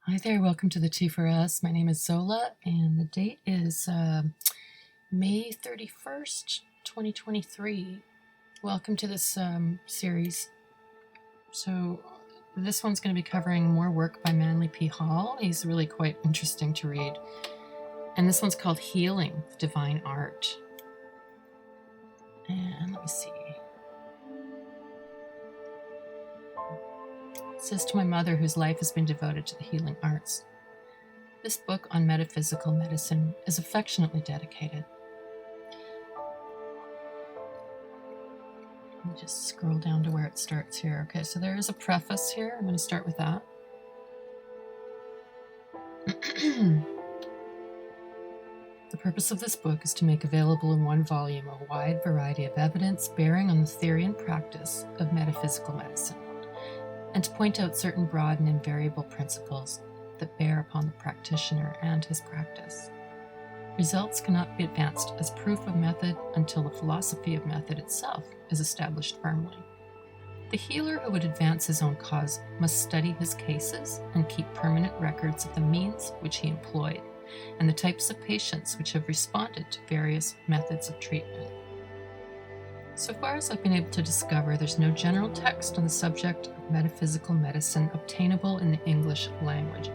Hi there, welcome to the Tea for Us. My name is Zola, and the date is May 31st, 2023. Welcome to this series. So this one's going to be covering more work by Manly P. Hall. He's really quite interesting to read. And this one's called Healing, the Divine Art. And let me see. It says, to my mother, whose life has been devoted to the healing arts. This book on metaphysical medicine is affectionately dedicated. Let me just scroll down to where it starts here. Okay, so there is a preface here. I'm going to start with that. The purpose of this book is to make available in one volume a wide variety of evidence bearing on the theory and practice of metaphysical medicine, and to point out certain broad and invariable principles that bear upon the practitioner and his practice. Results cannot be advanced as proof of method until the philosophy of method itself is established firmly. The healer who would advance his own cause must study his cases and keep permanent records of the means which he employed and the types of patients which have responded to various methods of treatment. So far as I've been able to discover, there's no general text on the subject of metaphysical medicine obtainable in the English language.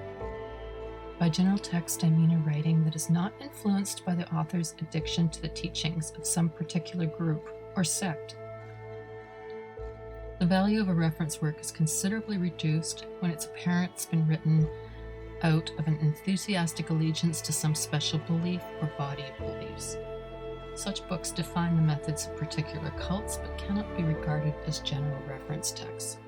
By general text, I mean a writing that is not influenced by the author's addiction to the teachings of some particular group or sect. The value of a reference work is considerably reduced when it's apparent it's been written out of an enthusiastic allegiance to some special belief or body of beliefs. Such books define the methods of particular cults, but cannot be regarded as general reference texts.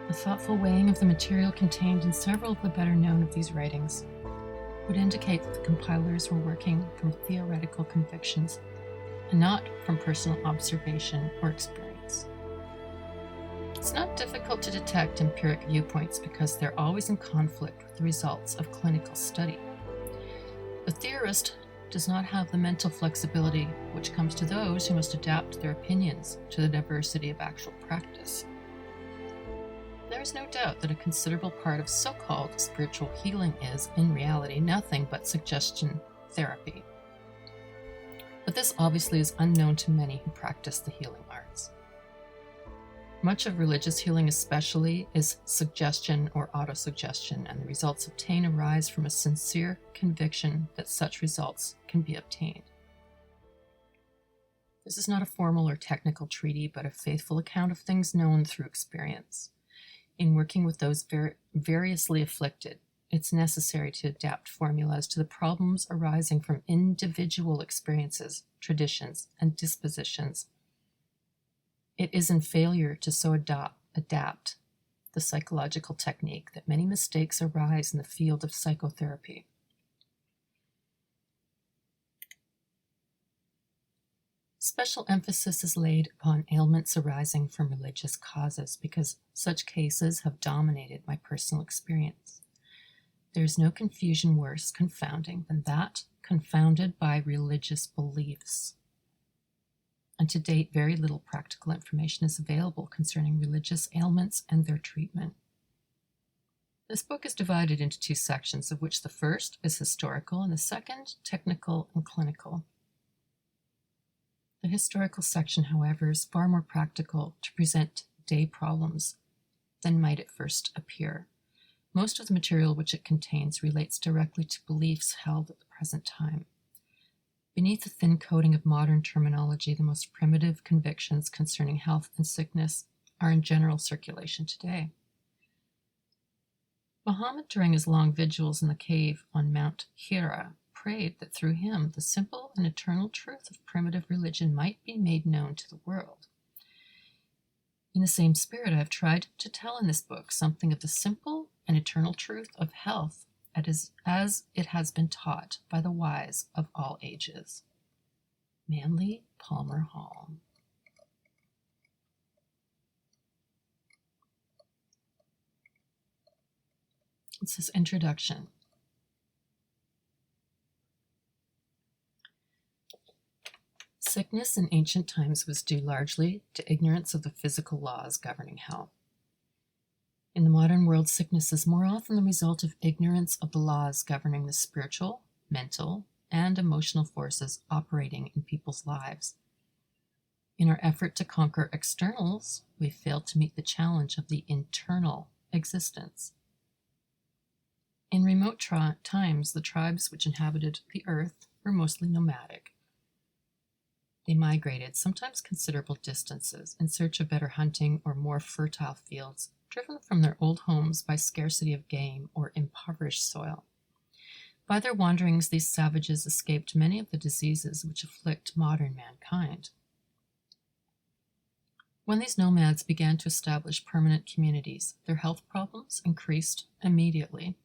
A thoughtful weighing of the material contained in several of the better known of these writings would indicate that the compilers were working from theoretical convictions and not from personal observation or experience. It's not difficult to detect empiric viewpoints because they're always in conflict with the results of clinical study. The theorist does not have the mental flexibility which comes to those who must adapt their opinions to the diversity of actual practice. There is no doubt that a considerable part of so-called spiritual healing is, in reality, nothing but suggestion therapy. But this obviously is unknown to many who practice the healing arts. Much of religious healing especially is suggestion or autosuggestion, and the results obtained arise from a sincere conviction that such results can be obtained. This is not a formal or technical treaty, but a faithful account of things known through experience. In working with those variously afflicted, it's necessary to adapt formulas to the problems arising from individual experiences, traditions, and dispositions. It is in failure to so adapt the psychological technique that many mistakes arise in the field of psychotherapy. Special emphasis is laid upon ailments arising from religious causes because such cases have dominated my personal experience. There is no confusion worse confounding than that confounded by religious beliefs. And to date, very little practical information is available concerning religious ailments and their treatment. This book is divided into two sections, of which the first is historical and the second technical and clinical. The historical section, however, is far more practical to present day problems than might at first appear. Most of the material which it contains relates directly to beliefs held at the present time. Beneath the thin coating of modern terminology, the most primitive convictions concerning health and sickness are in general circulation today. Muhammad, during his long vigils in the cave on Mount Hira, prayed that through him the simple and eternal truth of primitive religion might be made known to the world. In the same spirit, I have tried to tell in this book something of the simple and eternal truth of health as it has been taught by the wise of all ages. Manly Palmer Hall. It says, Introduction. Sickness in ancient times was due largely to ignorance of the physical laws governing health. In the modern world, sickness is more often the result of ignorance of the laws governing the spiritual, mental, and emotional forces operating in people's lives. In our effort to conquer externals, we failed to meet the challenge of the internal existence. In remote times, the tribes which inhabited the earth were mostly nomadic. They migrated, sometimes considerable distances, in search of better hunting or more fertile fields, driven from their old homes by scarcity of game or impoverished soil. By their wanderings, these savages escaped many of the diseases which afflict modern mankind. When these nomads began to establish permanent communities, their health problems increased immediately.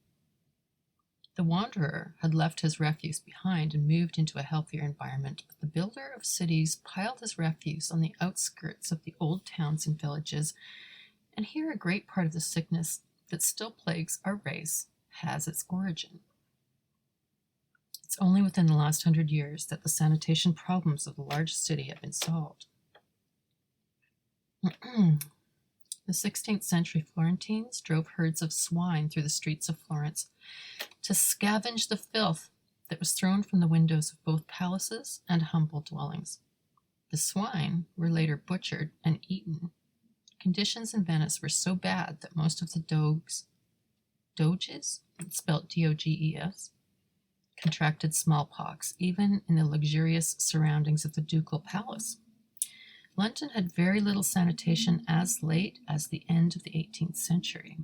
The wanderer had left his refuse behind and moved into a healthier environment, but the builder of cities piled his refuse on the outskirts of the old towns and villages, and here a great part of the sickness that still plagues our race has its origin. It's only within the last 100 years that the sanitation problems of the large city have been solved. The 16th century Florentines drove herds of swine through the streets of Florence to scavenge the filth that was thrown from the windows of both palaces and humble dwellings. The swine were later butchered and eaten. Conditions in Venice were so bad that most of the doges, spelled Doges, contracted smallpox, even in the luxurious surroundings of the ducal palace. London had very little sanitation as late as the end of the 18th century.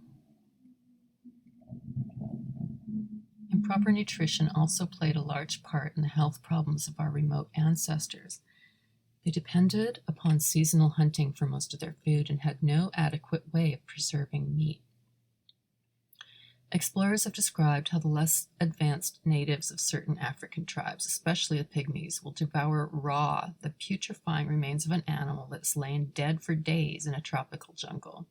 Improper nutrition also played a large part in the health problems of our remote ancestors. They depended upon seasonal hunting for most of their food and had no adequate way of preserving meat. Explorers have described how the less advanced natives of certain African tribes, especially the pygmies, will devour raw the putrefying remains of an animal that's lain dead for days in a tropical jungle.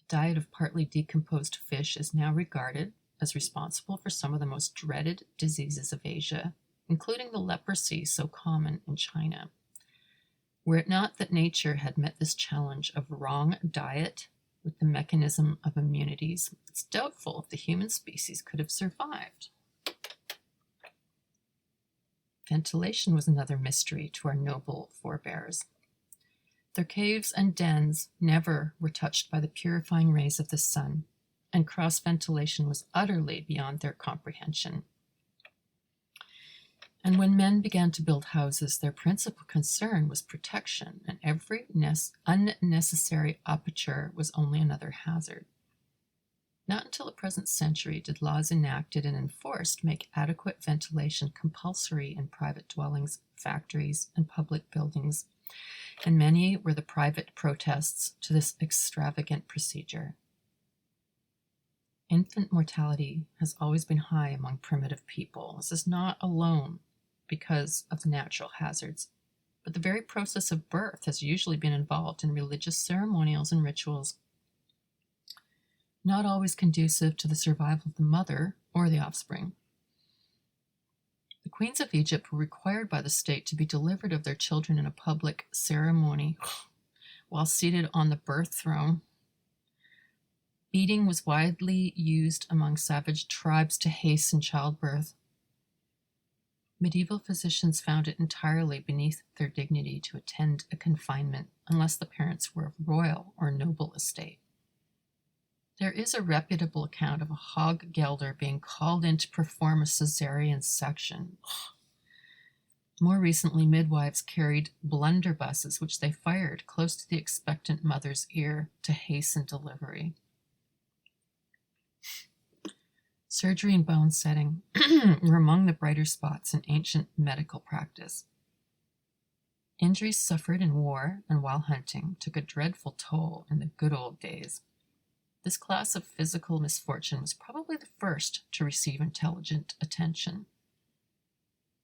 A diet of partly decomposed fish is now regarded as responsible for some of the most dreaded diseases of Asia, including the leprosy so common in China. Were it not that nature had met this challenge of wrong diet with the mechanism of immunities, it's doubtful if the human species could have survived. Ventilation was another mystery to our noble forebears. Their caves and dens never were touched by the purifying rays of the sun, and cross-ventilation was utterly beyond their comprehension. And when men began to build houses, their principal concern was protection, and every unnecessary aperture was only another hazard. Not until the present century did laws enacted and enforced make adequate ventilation compulsory in private dwellings, factories, and public buildings, and many were the private protests to this extravagant procedure. Infant mortality has always been high among primitive people. This is not alone because of the natural hazards, but the very process of birth has usually been involved in religious ceremonials and rituals, not always conducive to the survival of the mother or the offspring. The queens of Egypt were required by the state to be delivered of their children in a public ceremony while seated on the birth throne. Beating was widely used among savage tribes to hasten childbirth. Medieval physicians found it entirely beneath their dignity to attend a confinement unless the parents were of royal or noble estate. There is a reputable account of a hog gelder being called in to perform a cesarean section. More recently, midwives carried blunderbusses which they fired close to the expectant mother's ear to hasten delivery. Surgery and bone setting were among the brighter spots in ancient medical practice. Injuries suffered in war and while hunting took a dreadful toll in the good old days. This class of physical misfortune was probably the first to receive intelligent attention.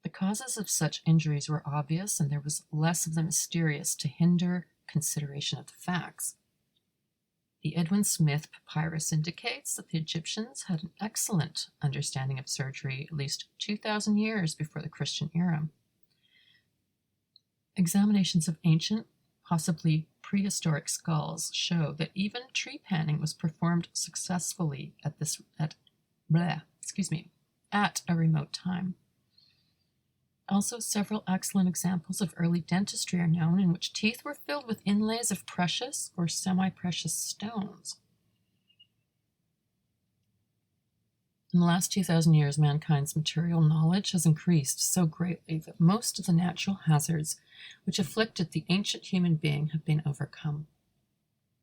The causes of such injuries were obvious, and there was less of the mysterious to hinder consideration of the facts. The Edwin Smith papyrus indicates that the Egyptians had an excellent understanding of surgery at least 2,000 years before the Christian era. Examinations of ancient, possibly prehistoric skulls show that even tree panning was performed successfully at a remote time. Also, several excellent examples of early dentistry are known in which teeth were filled with inlays of precious or semi-precious stones. In the last 2,000 years, mankind's material knowledge has increased so greatly that most of the natural hazards which afflicted the ancient human being have been overcome.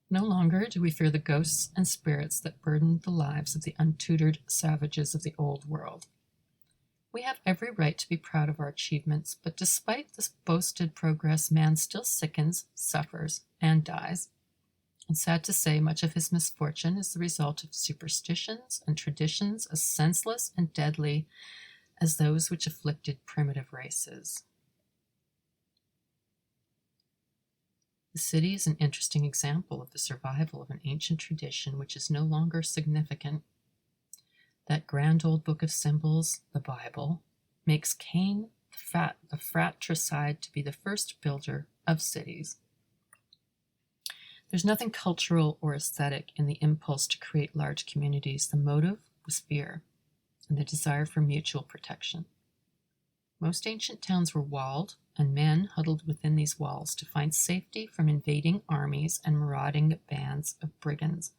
No longer do we fear the ghosts and spirits that burdened the lives of the untutored savages of the old world. We have every right to be proud of our achievements, but despite this boasted progress, man still sickens, suffers, and dies. And sad to say, much of his misfortune is the result of superstitions and traditions as senseless and deadly as those which afflicted primitive races. The city is an interesting example of the survival of an ancient tradition which is no longer significant. That grand old book of symbols, the Bible, makes Cain, the fratricide, to be the first builder of cities. There's nothing cultural or aesthetic in the impulse to create large communities. The motive was fear and the desire for mutual protection. Most ancient towns were walled, and men huddled within these walls to find safety from invading armies and marauding bands of brigands.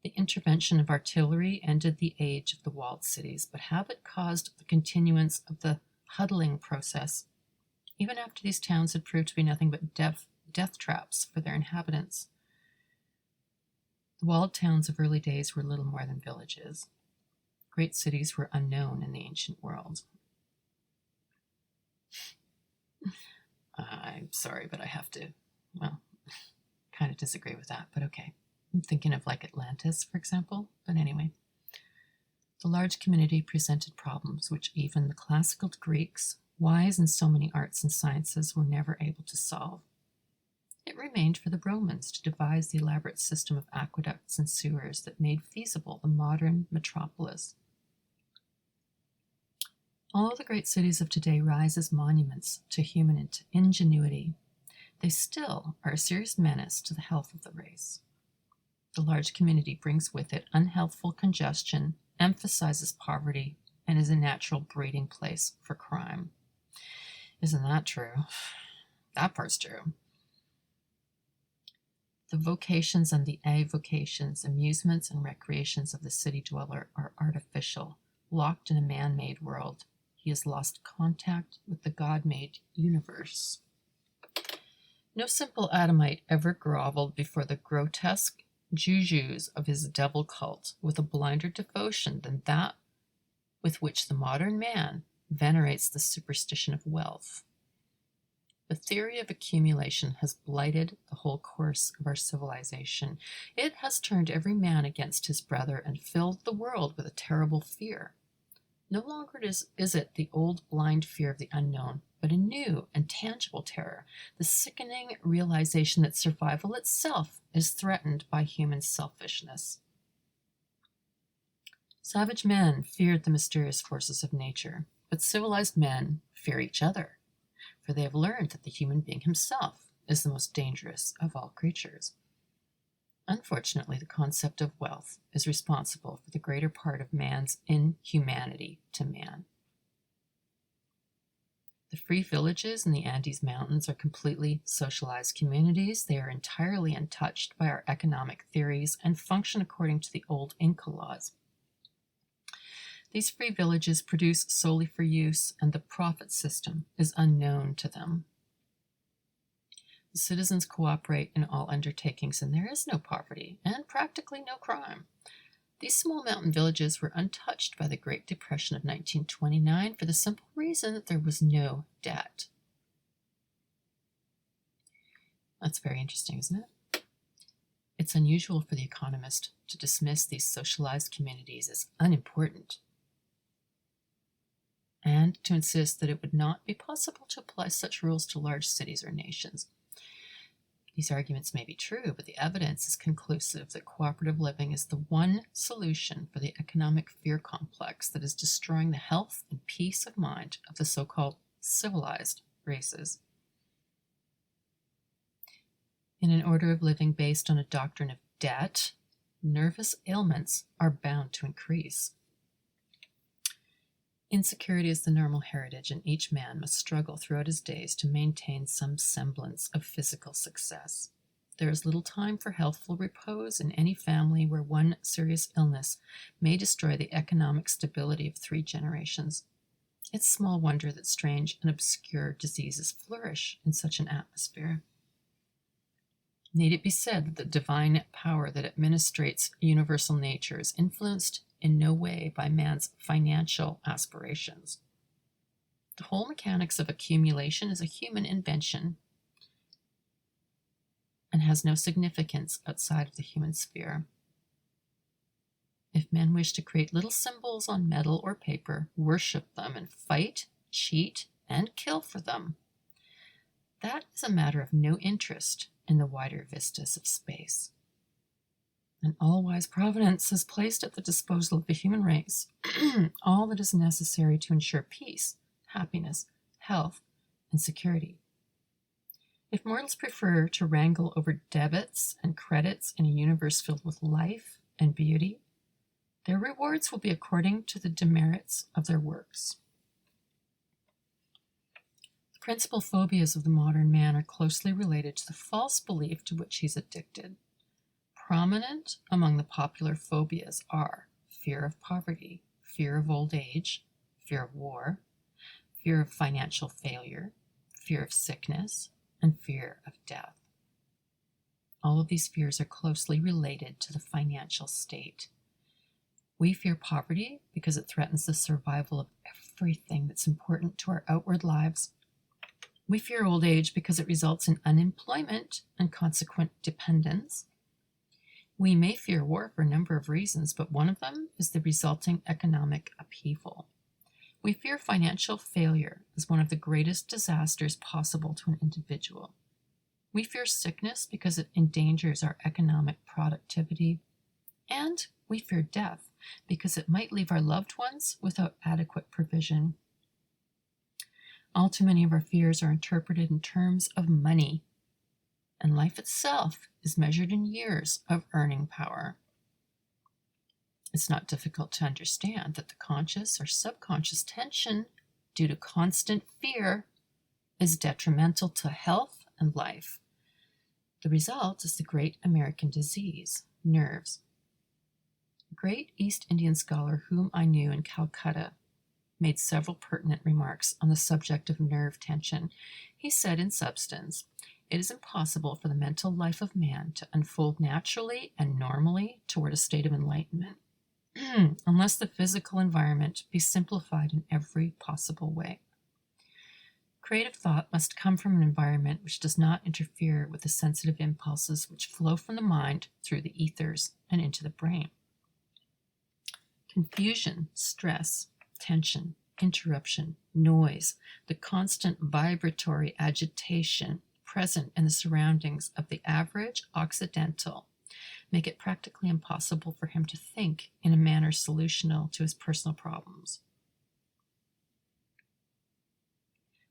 The intervention of artillery ended the age of the walled cities, but habit caused the continuance of the huddling process, even after these towns had proved to be nothing but death traps for their inhabitants. The walled towns of early days were little more than villages. Great cities were unknown in the ancient world. I'm sorry, but I have to, kind of disagree with that, but okay. I'm thinking of like Atlantis, for example, but anyway. The large community presented problems which even the classical Greeks, wise in so many arts and sciences, were never able to solve. It remained for the Romans to devise the elaborate system of aqueducts and sewers that made feasible the modern metropolis. All the great cities of today rise as monuments to human ingenuity. They still are a serious menace to the health of the race. The large community brings with it unhealthful congestion, emphasizes poverty, and is a natural breeding place for crime. Isn't that true? That part's true. The vocations and the avocations, amusements and recreations of the city dweller are artificial. Locked in a man-made world, he has lost contact with the God-made universe. No simple Adamite ever groveled before the grotesque jujus of his devil cult with a blinder devotion than that with which the modern man venerates the superstition of wealth. The theory of accumulation has blighted the whole course of our civilization. It has turned every man against his brother and filled the world with a terrible fear. No longer is it the old blind fear of the unknown, but a new and tangible terror, the sickening realization that survival itself is threatened by human selfishness. Savage men feared the mysterious forces of nature, but civilized men fear each other, for they have learned that the human being himself is the most dangerous of all creatures. Unfortunately, the concept of wealth is responsible for the greater part of man's inhumanity to man. The free villages in the Andes Mountains are completely socialized communities. They are entirely untouched by our economic theories and function according to the old Inca laws. These free villages produce solely for use, and the profit system is unknown to them. The citizens cooperate in all undertakings, and there is no poverty and practically no crime. These small mountain villages were untouched by the Great Depression of 1929 for the simple reason that there was no debt. That's very interesting, isn't it? It's unusual for the economist to dismiss these socialized communities as unimportant and to insist that it would not be possible to apply such rules to large cities or nations. These arguments may be true, but the evidence is conclusive that cooperative living is the one solution for the economic fear complex that is destroying the health and peace of mind of the so-called civilized races. In an order of living based on a doctrine of debt, nervous ailments are bound to increase. Insecurity is the normal heritage, and each man must struggle throughout his days to maintain some semblance of physical success. There is little time for healthful repose in any family where one serious illness may destroy the economic stability of 3 generations. It's small wonder that strange and obscure diseases flourish in such an atmosphere. Need it be said that the divine power that administrates universal nature is influenced in no way by man's financial aspirations. The whole mechanics of accumulation is a human invention and has no significance outside of the human sphere. If men wish to create little symbols on metal or paper, worship them, and fight, cheat, and kill for them, that is a matter of no interest in the wider vistas of space. An all-wise providence has placed at the disposal of the human race all that is necessary to ensure peace, happiness, health, and security. If mortals prefer to wrangle over debits and credits in a universe filled with life and beauty, their rewards will be according to the demerits of their works. The principal phobias of the modern man are closely related to the false belief to which he's addicted. Prominent among the popular phobias are fear of poverty, fear of old age, fear of war, fear of financial failure, fear of sickness, and fear of death. All of these fears are closely related to the financial state. We fear poverty because it threatens the survival of everything that's important to our outward lives. We fear old age because it results in unemployment and consequent dependence. We may fear war for a number of reasons, but one of them is the resulting economic upheaval. We fear financial failure as one of the greatest disasters possible to an individual. We fear sickness because it endangers our economic productivity. And we fear death because it might leave our loved ones without adequate provision. All too many of our fears are interpreted in terms of money, and life itself is measured in years of earning power. It's not difficult to understand that the conscious or subconscious tension due to constant fear is detrimental to health and life. The result is the great American disease, nerves. A great East Indian scholar whom I knew in Calcutta made several pertinent remarks on the subject of nerve tension. He said, in substance, it is impossible for the mental life of man to unfold naturally and normally toward a state of enlightenment unless the physical environment be simplified in every possible way. Creative thought must come from an environment which does not interfere with the sensitive impulses which flow from the mind through the ethers and into the brain. Confusion, stress, tension, interruption, noise, the constant vibratory agitation present in the surroundings of the average Occidental make it practically impossible for him to think in a manner solutional to his personal problems.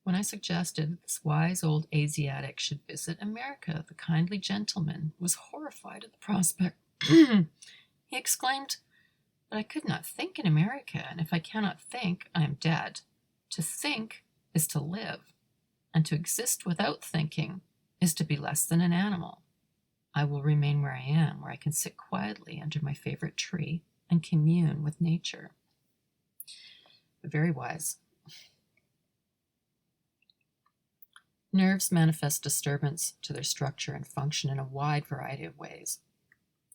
When I suggested that this wise old Asiatic should visit America, the kindly gentleman was horrified at the prospect. He exclaimed, "But I could not think in America, and if I cannot think, I am dead. To think is to live, and to exist without thinking is to be less than an animal. I will remain where I am, where I can sit quietly under my favorite tree and commune with nature." Very wise. Nerves manifest disturbance to their structure and function in a wide variety of ways.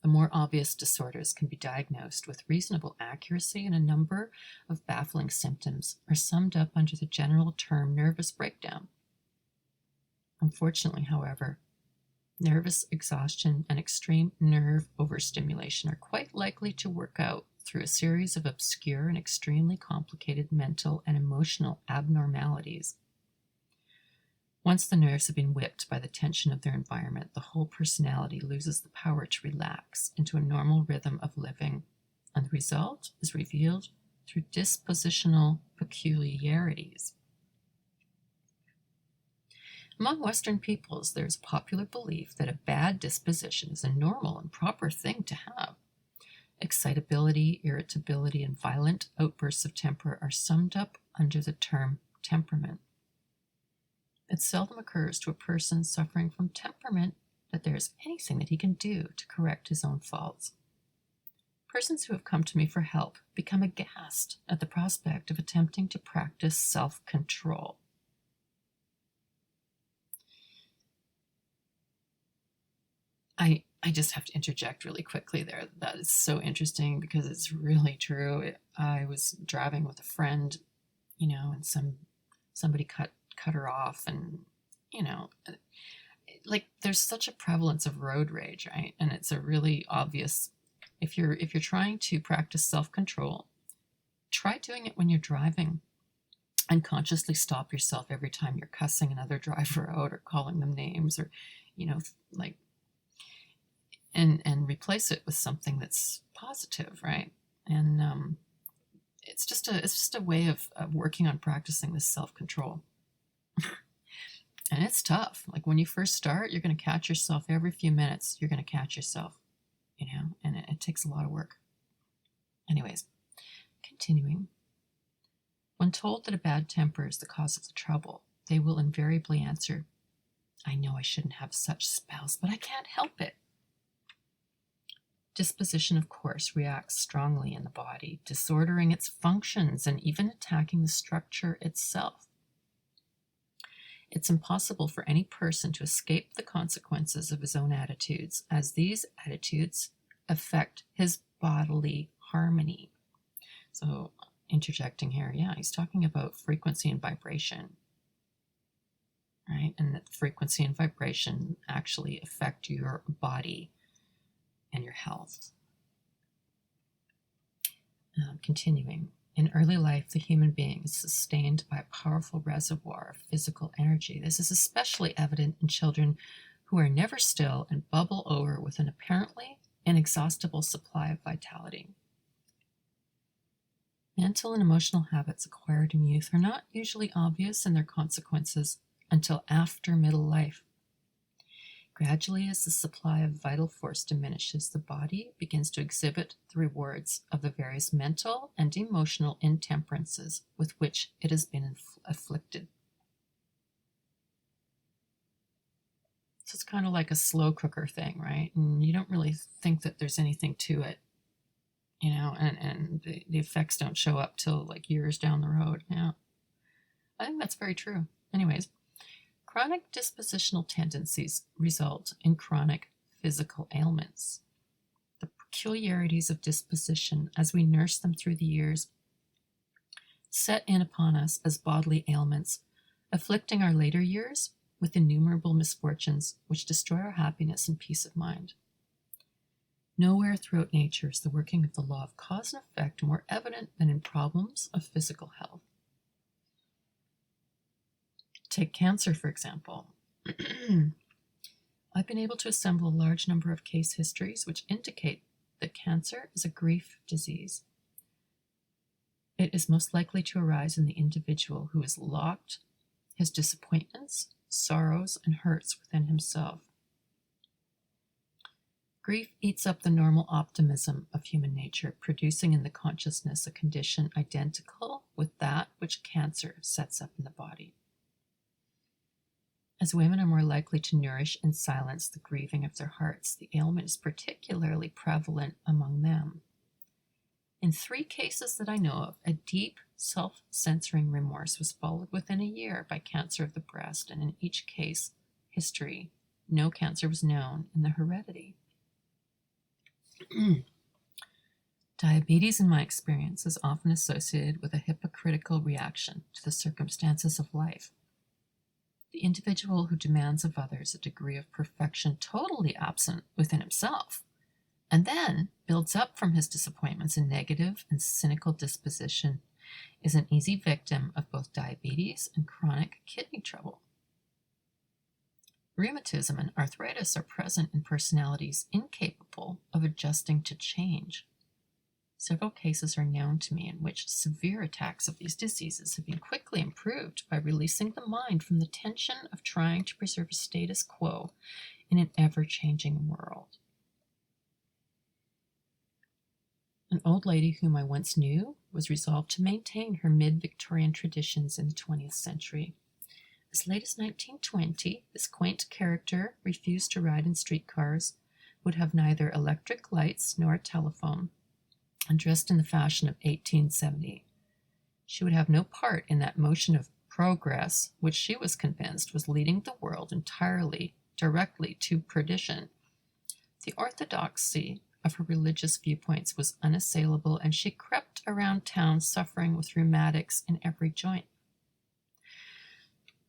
The more obvious disorders can be diagnosed with reasonable accuracy, and a number of baffling symptoms are summed up under the general term nervous breakdown. Unfortunately, however, nervous exhaustion and extreme nerve overstimulation are quite likely to work out through a series of obscure and extremely complicated mental and emotional abnormalities. Once the nerves have been whipped by the tension of their environment, the whole personality loses the power to relax into a normal rhythm of living, and the result is revealed through dispositional peculiarities. Among Western peoples, there is a popular belief that a bad disposition is a normal and proper thing to have. Excitability, irritability, and violent outbursts of temper are summed up under the term temperament. It seldom occurs to a person suffering from temperament that there is anything that he can do to correct his own faults. Persons who have come to me for help become aghast at the prospect of attempting to practice self-control. I just have to interject really quickly there. That is so interesting because it's really true. I was driving with a friend, and somebody cut her off, and like there's such a prevalence of road rage, right? And it's a really obvious. If you're trying to practice self-control, try doing it when you're driving, and consciously stop yourself every time you're cussing another driver out or calling them names, or and replace it with something that's positive, right? And it's just a way of working on practicing this self-control. And it's tough. Like when you first start, you're going to catch yourself every few minutes. You're going to catch yourself, and it takes a lot of work. Anyways, continuing. When told that a bad temper is the cause of the trouble, they will invariably answer, "I know I shouldn't have such spells, but I can't help it." Disposition, of course, reacts strongly in the body, disordering its functions and even attacking the structure itself. It's impossible for any person to escape the consequences of his own attitudes, as these attitudes affect his bodily harmony. So, interjecting here, he's talking about frequency and vibration, right? And that frequency and vibration actually affect your body and your health. Continuing. In early life, the human being is sustained by a powerful reservoir of physical energy. This is especially evident in children who are never still and bubble over with an apparently inexhaustible supply of vitality. Mental and emotional habits acquired in youth are not usually obvious in their consequences until after middle life. Gradually, as the supply of vital force diminishes, the body begins to exhibit the rewards of the various mental and emotional intemperances with which it has been afflicted. So it's kind of like a slow cooker thing, right? And you don't really think that there's anything to it, and the effects don't show up till like years down the road. Yeah, I think that's very true. Anyways. Chronic dispositional tendencies result in chronic physical ailments. The peculiarities of disposition, as we nurse them through the years, set in upon us as bodily ailments, afflicting our later years with innumerable misfortunes which destroy our happiness and peace of mind. Nowhere throughout nature is the working of the law of cause and effect more evident than in problems of physical health. Take cancer, for example. I've been able to assemble a large number of case histories which indicate that cancer is a grief disease. It is most likely to arise in the individual who has locked his disappointments, sorrows, and hurts within himself. Grief eats up the normal optimism of human nature, producing in the consciousness a condition identical with that which cancer sets up in the body. As women are more likely to nourish and silence the grieving of their hearts, the ailment is particularly prevalent among them. In 3 cases that I know of, a deep self-censoring remorse was followed within a year by cancer of the breast, and in each case, history, no cancer was known in the heredity. Diabetes, in my experience, is often associated with a hypocritical reaction to the circumstances of life. The individual who demands of others a degree of perfection totally absent within himself, and then builds up from his disappointments a negative and cynical disposition, is an easy victim of both diabetes and chronic kidney trouble. Rheumatism and arthritis are present in personalities incapable of adjusting to change. Several cases are known to me in which severe attacks of these diseases have been quickly improved by releasing the mind from the tension of trying to preserve a status quo in an ever-changing world. An old lady whom I once knew was resolved to maintain her mid-Victorian traditions in the 20th century. As late as 1920, this quaint character refused to ride in streetcars, would have neither electric lights nor a telephone, and dressed in the fashion of 1870. She would have no part in that motion of progress which she was convinced was leading the world entirely directly to perdition. The orthodoxy of her religious viewpoints was unassailable, and she crept around town suffering with rheumatics in every joint.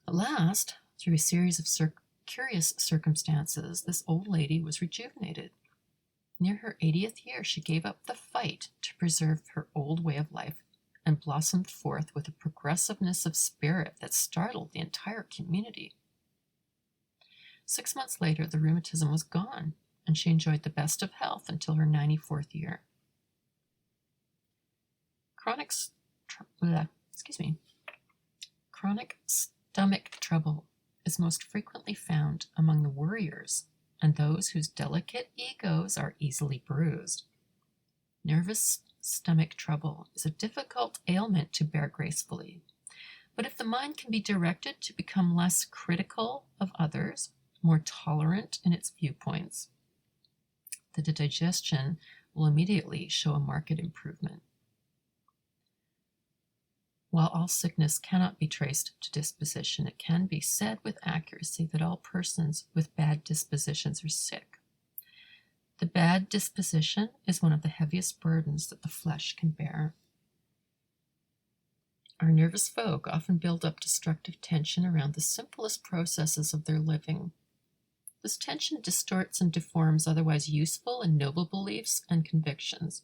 At last, through a series of curious circumstances, this old lady was rejuvenated. Near her 80th year, she gave up the fight to preserve her old way of life and blossomed forth with a progressiveness of spirit that startled the entire community. 6 months later, the rheumatism was gone, and she enjoyed the best of health until her 94th year. Chronic stomach trouble is most frequently found among the worriers and those whose delicate egos are easily bruised. Nervous stomach trouble is a difficult ailment to bear gracefully, but if the mind can be directed to become less critical of others, more tolerant in its viewpoints, the digestion will immediately show a marked improvement. While all sickness cannot be traced to disposition, it can be said with accuracy that all persons with bad dispositions are sick. The bad disposition is one of the heaviest burdens that the flesh can bear. Our nervous folk often build up destructive tension around the simplest processes of their living. This tension distorts and deforms otherwise useful and noble beliefs and convictions.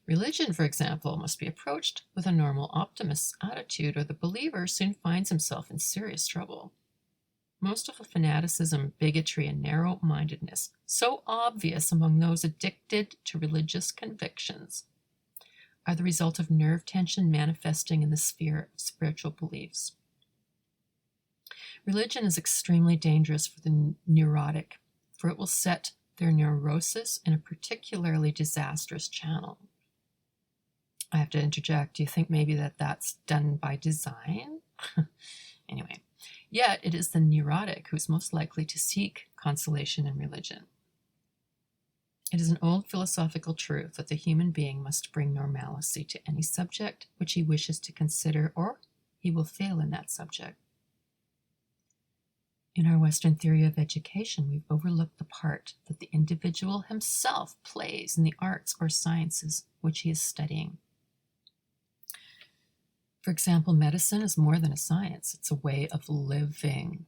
Religion, for example, must be approached with a normal optimist's attitude, or the believer soon finds himself in serious trouble. Most of the fanaticism, bigotry, and narrow-mindedness, so obvious among those addicted to religious convictions, are the result of nerve tension manifesting in the sphere of spiritual beliefs. Religion is extremely dangerous for the neurotic, for it will set their neurosis in a particularly disastrous channel. I have to interject, do you think maybe that's done by design? Anyway, yet it is the neurotic who is most likely to seek consolation in religion. It is an old philosophical truth that the human being must bring normalcy to any subject which he wishes to consider, or he will fail in that subject. In our Western theory of education, we've overlooked the part that the individual himself plays in the arts or sciences which he is studying. For example, medicine is more than a science, it's a way of living.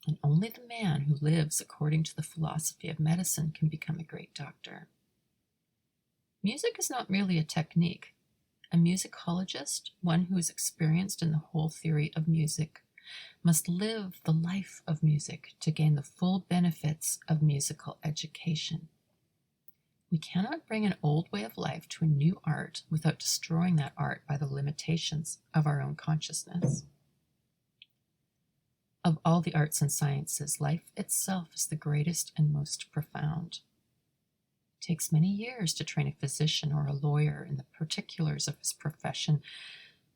And only the man who lives according to the philosophy of medicine can become a great doctor. Music is not merely a technique. A musicologist, one who is experienced in the whole theory of music, must live the life of music to gain the full benefits of musical education. We cannot bring an old way of life to a new art without destroying that art by the limitations of our own consciousness. Of all the arts and sciences, life itself is the greatest and most profound. It takes many years to train a physician or a lawyer in the particulars of his profession,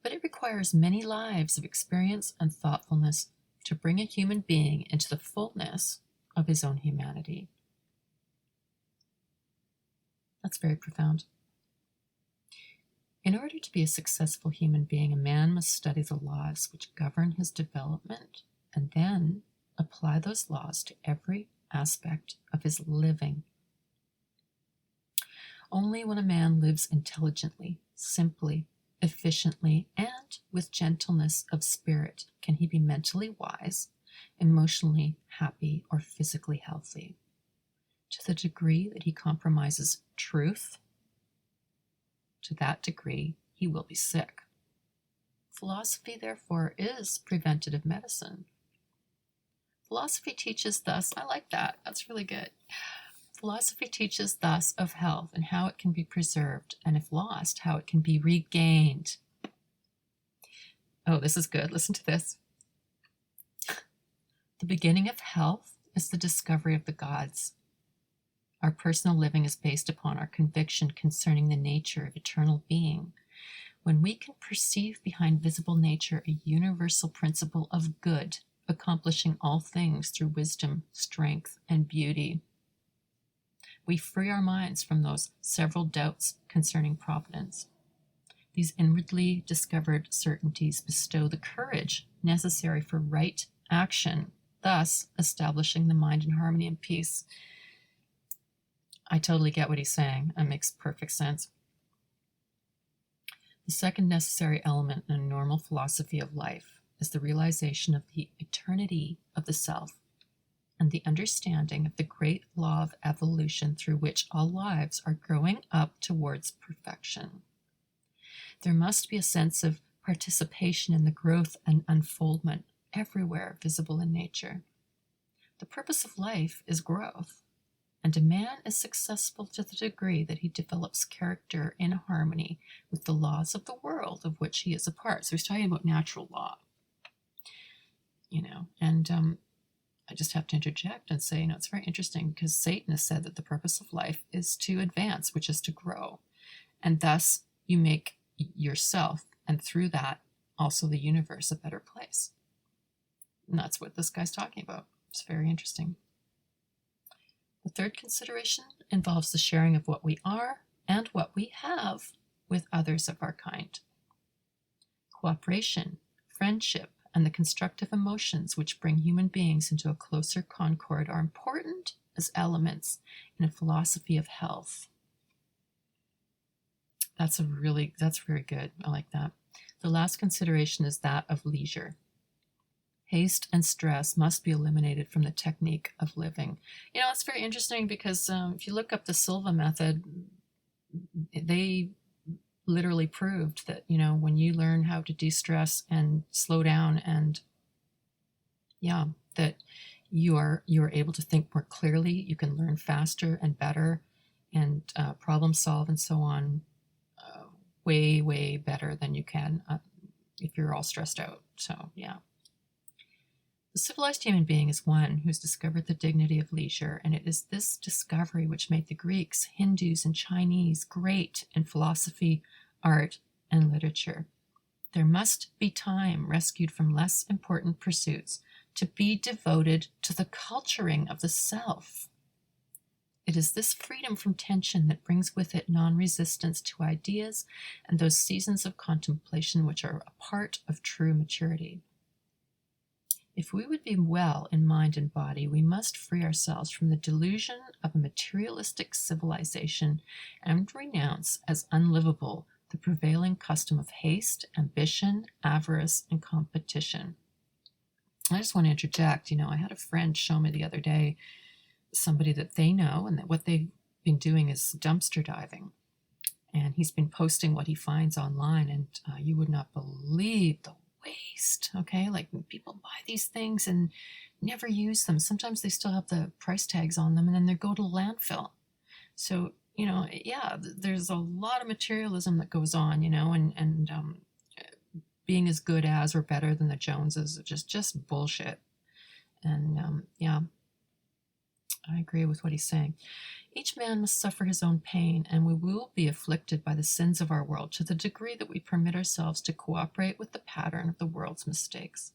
but it requires many lives of experience and thoughtfulness to bring a human being into the fullness of his own humanity. That's very profound. In order to be a successful human being, a man must study the laws which govern his development and then apply those laws to every aspect of his living. Only when a man lives intelligently, simply, efficiently, and with gentleness of spirit can he be mentally wise, emotionally happy, or physically healthy. To the degree that he compromises truth, to that degree he will be sick. Philosophy, therefore, is preventative medicine. Philosophy teaches thus, I like that, that's really good. philosophy teaches thus of health and how it can be preserved, and if lost, how it can be regained. Oh, this is good. Listen to this. The beginning of health is the discovery of the gods. Our personal living is based upon our conviction concerning the nature of eternal being. When we can perceive behind visible nature a universal principle of good, accomplishing all things through wisdom, strength, and beauty, we free our minds from those several doubts concerning providence. These inwardly discovered certainties bestow the courage necessary for right action, thus establishing the mind in harmony and peace. I totally get what he's saying. It makes perfect sense. The second necessary element in a normal philosophy of life is the realization of the eternity of the self and the understanding of the great law of evolution through which all lives are growing up towards perfection. There must be a sense of participation in the growth and unfoldment everywhere visible in nature. The purpose of life is growth, and a man is successful to the degree that he develops character in harmony with the laws of the world of which he is a part. So he's talking about natural law, and I just have to interject and say, it's very interesting because Satan has said that the purpose of life is to advance, which is to grow, and thus you make yourself, and through that also the universe, a better place. And that's what this guy's talking about. It's very interesting. The third consideration involves the sharing of what we are and what we have with others of our kind. Cooperation, friendship, and the constructive emotions which bring human beings into a closer concord are important as elements in a philosophy of health. That's very good. I like that. The last consideration is that of leisure. Haste and stress must be eliminated from the technique of living. It's very interesting because if you look up the Silva method, they literally proved that, when you learn how to de-stress and slow down and, that you are able to think more clearly, you can learn faster and better and problem solve and so on way, way better than you can if you're all stressed out. So, yeah. The civilized human being is one who has discovered the dignity of leisure, and it is this discovery which made the Greeks, Hindus, and Chinese great in philosophy, art, and literature. There must be time rescued from less important pursuits to be devoted to the culturing of the self. It is this freedom from tension that brings with it non-resistance to ideas and those seasons of contemplation which are a part of true maturity. If we would be well in mind and body, we must free ourselves from the delusion of a materialistic civilization and renounce as unlivable the prevailing custom of haste, ambition, avarice, and competition. I just want to interject, I had a friend show me the other day somebody that they know, and that what they've been doing is dumpster diving. And he's been posting what he finds online, and you would not believe the waste, okay? Like, people buy these things and never use them. Sometimes they still have the price tags on them, and then they go to landfill. So, there's a lot of materialism that goes on, and being as good as or better than the Joneses is just bullshit. And, I agree with what he's saying. Each man must suffer his own pain, and we will be afflicted by the sins of our world to the degree that we permit ourselves to cooperate with the pattern of the world's mistakes.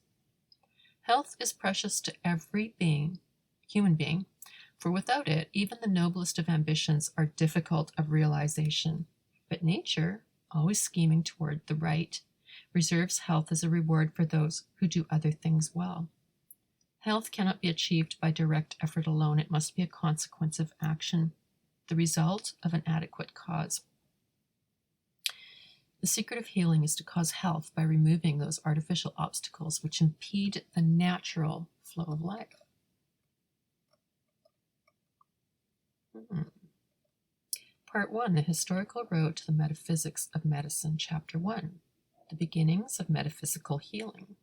Health is precious to every human being, for without it, even the noblest of ambitions are difficult of realization. But nature, always scheming toward the right, reserves health as a reward for those who do other things well. Health cannot be achieved by direct effort alone. It must be a consequence of action, the result of an adequate cause. The secret of healing is to cause health by removing those artificial obstacles which impede the natural flow of life. Part 1, The Historical Road to the Metaphysics of Medicine, Chapter 1, The Beginnings of Metaphysical Healing.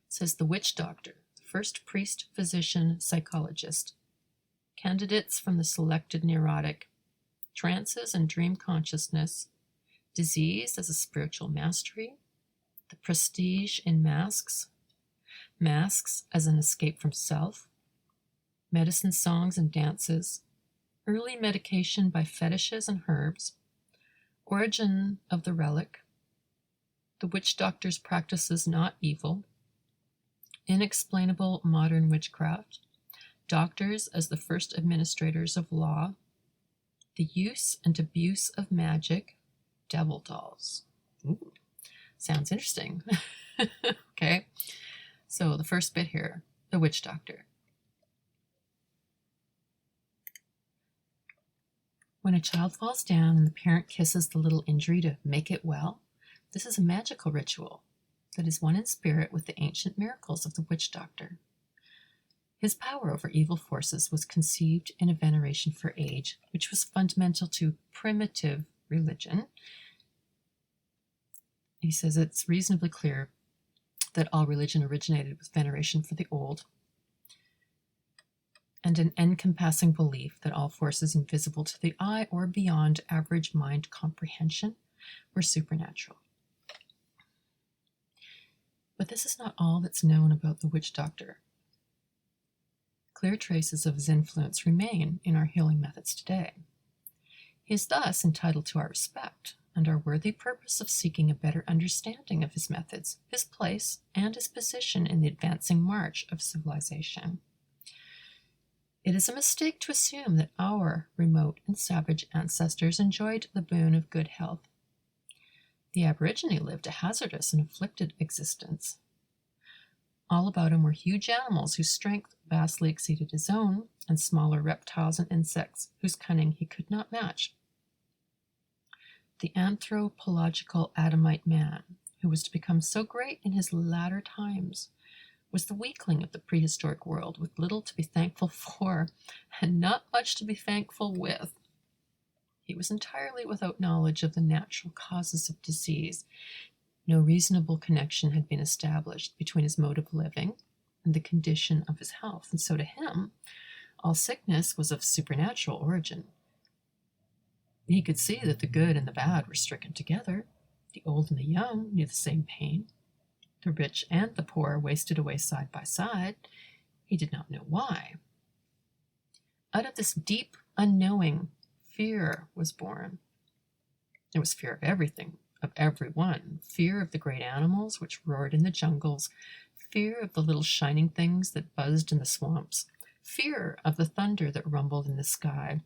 It says the witch doctor, the first priest, physician, psychologist, candidates from the selected neurotic, trances and dream consciousness, disease as a spiritual mastery, the prestige in masks, masks as an escape from self, medicine songs and dances, early medication by fetishes and herbs, origin of the relic, the witch doctor's practices not evil, inexplainable modern witchcraft, doctors as the first administrators of law, the use and abuse of magic, devil dolls. Ooh, sounds interesting. Okay, so the first bit here, the witch doctor. When a child falls down and the parent kisses the little injury to make it well, this is a magical ritual that is one in spirit with the ancient miracles of the witch doctor. His power over evil forces was conceived in a veneration for age, which was fundamental to primitive religion. He says it's reasonably clear that all religion originated with veneration for the old, and an encompassing belief that all forces invisible to the eye or beyond average mind comprehension were supernatural. But this is not all that's known about the witch doctor. Clear traces of his influence remain in our healing methods today. He is thus entitled to our respect and our worthy purpose of seeking a better understanding of his methods, his place, and his position in the advancing march of civilization. It is a mistake to assume that our remote and savage ancestors enjoyed the boon of good health. The Aborigine lived a hazardous and afflicted existence. All about him were huge animals whose strength vastly exceeded his own, and smaller reptiles and insects whose cunning he could not match. The anthropological Adamite man, who was to become so great in his latter times, was the weakling of the prehistoric world, with little to be thankful for and not much to be thankful with. He was entirely without knowledge of the natural causes of disease. No reasonable connection had been established between his mode of living and the condition of his health, and so to him, all sickness was of supernatural origin. He could see that the good and the bad were stricken together. The old and the young knew the same pain. The rich and the poor wasted away side by side. He did not know why. Out of this deep unknowing, fear was born. There was fear of everything, of everyone, fear of the great animals which roared in the jungles, fear of the little shining things that buzzed in the swamps, fear of the thunder that rumbled in the sky,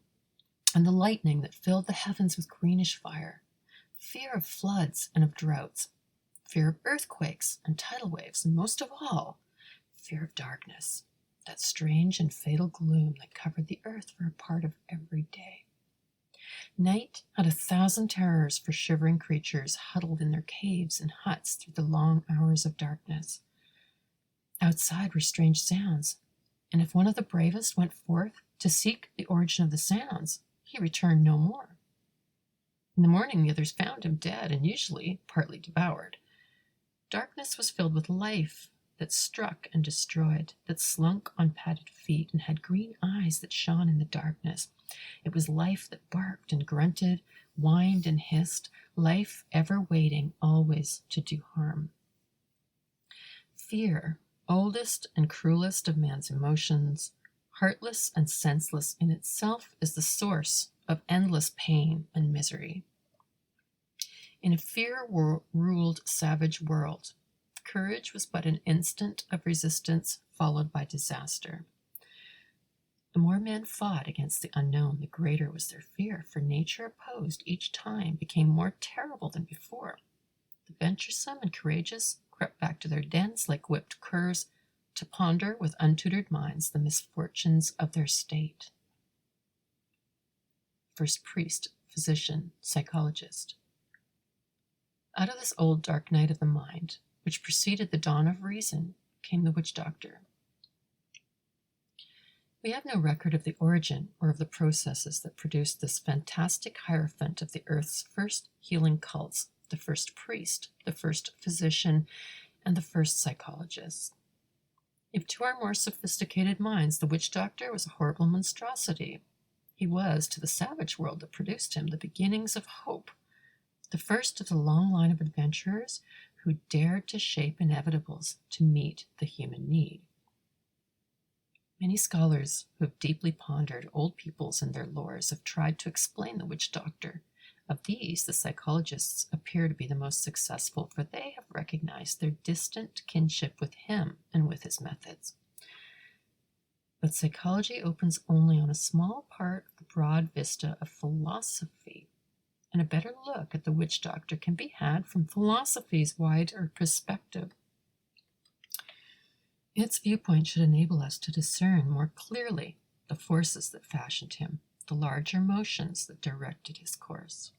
and the lightning that filled the heavens with greenish fire, fear of floods and of droughts, fear of earthquakes and tidal waves, and most of all, fear of darkness, that strange and fatal gloom that covered the earth for a part of every day. Night had 1,000 terrors for shivering creatures huddled in their caves and huts through the long hours of darkness. Outside were strange sounds, and if one of the bravest went forth to seek the origin of the sounds, he returned no more. In the morning the others found him dead and usually partly devoured. Darkness was filled with life that struck and destroyed, that slunk on padded feet and had green eyes that shone in the darkness. It was life that barked and grunted, whined and hissed, life ever waiting always to do harm. Fear, oldest and cruelest of man's emotions, heartless and senseless in itself, is the source of endless pain and misery. In a fear-ruled savage world, courage was but an instant of resistance followed by disaster. The more men fought against the unknown, the greater was their fear, for nature opposed each time became more terrible than before. The venturesome and courageous crept back to their dens like whipped curs to ponder with untutored minds the misfortunes of their state. First priest, physician, psychologist. Out of this old dark night of the mind, which preceded the dawn of reason, came the witch doctor. We have no record of the origin or of the processes that produced this fantastic hierophant of the earth's first healing cults, the first priest, the first physician, and the first psychologist. If to our more sophisticated minds the witch doctor was a horrible monstrosity, he was, to the savage world that produced him, the beginnings of hope, the first of the long line of adventurers who dared to shape inevitables to meet the human need. Many scholars who have deeply pondered old peoples and their lores have tried to explain the witch doctor. Of these, the psychologists appear to be the most successful, for they have recognized their distant kinship with him and with his methods. But psychology opens only on a small part of the broad vista of philosophy, and a better look at the witch doctor can be had from philosophy's wider perspective. Its viewpoint should enable us to discern more clearly the forces that fashioned him, the larger motions that directed his course.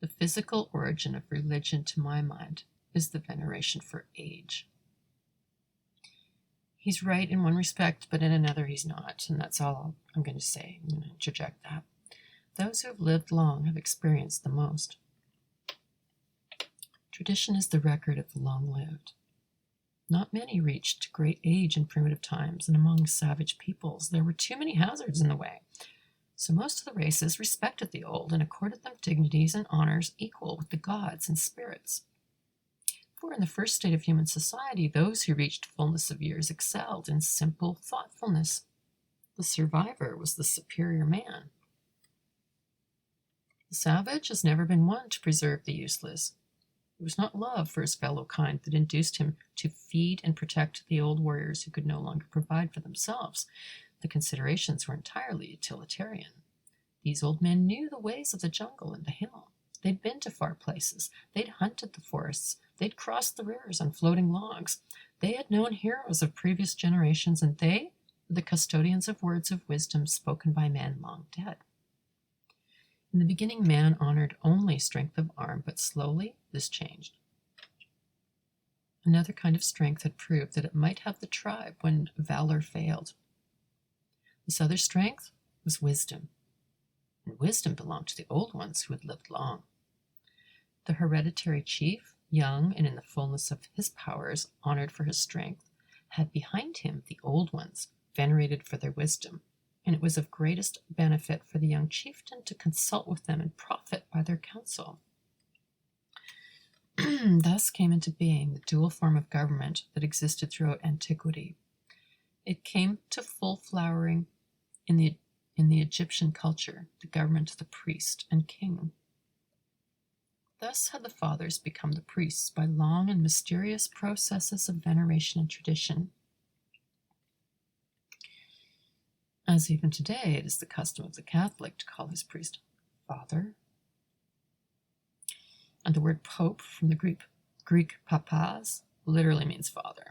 The physical origin of religion, to my mind, is the veneration for age. He's right in one respect, but in another he's not, and that's all I'm going to say. I'm going to interject that. Those who have lived long have experienced the most. Tradition is the record of the long-lived. Not many reached great age in primitive times, and among savage peoples there were too many hazards in the way. So most of the races respected the old and accorded them dignities and honors equal with the gods and spirits. For in the first state of human society, those who reached fullness of years excelled in simple thoughtfulness. The survivor was the superior man. The savage has never been one to preserve the useless. It was not love for his fellow kind that induced him to feed and protect the old warriors who could no longer provide for themselves. The considerations were entirely utilitarian. These old men knew the ways of the jungle and the hill. They'd been to far places. They'd hunted the forests. They'd crossed the rivers on floating logs. They had known heroes of previous generations, and they were the custodians of words of wisdom spoken by men long dead. In the beginning, man honored only strength of arm, but slowly this changed. Another kind of strength had proved that it might have the tribe when valor failed. This other strength was wisdom, and wisdom belonged to the old ones who had lived long. The hereditary chief, young and in the fullness of his powers, honored for his strength, had behind him the old ones, venerated for their wisdom, and it was of greatest benefit for the young chieftain to consult with them and profit by their counsel. Thus came into being the dual form of government that existed throughout antiquity. It came to full flowering in the Egyptian culture, the government of the priest and king. Thus had the fathers become the priests by long and mysterious processes of veneration and tradition. As even today, it is the custom of the Catholic to call his priest father. And the word pope, from the Greek papas, literally means father.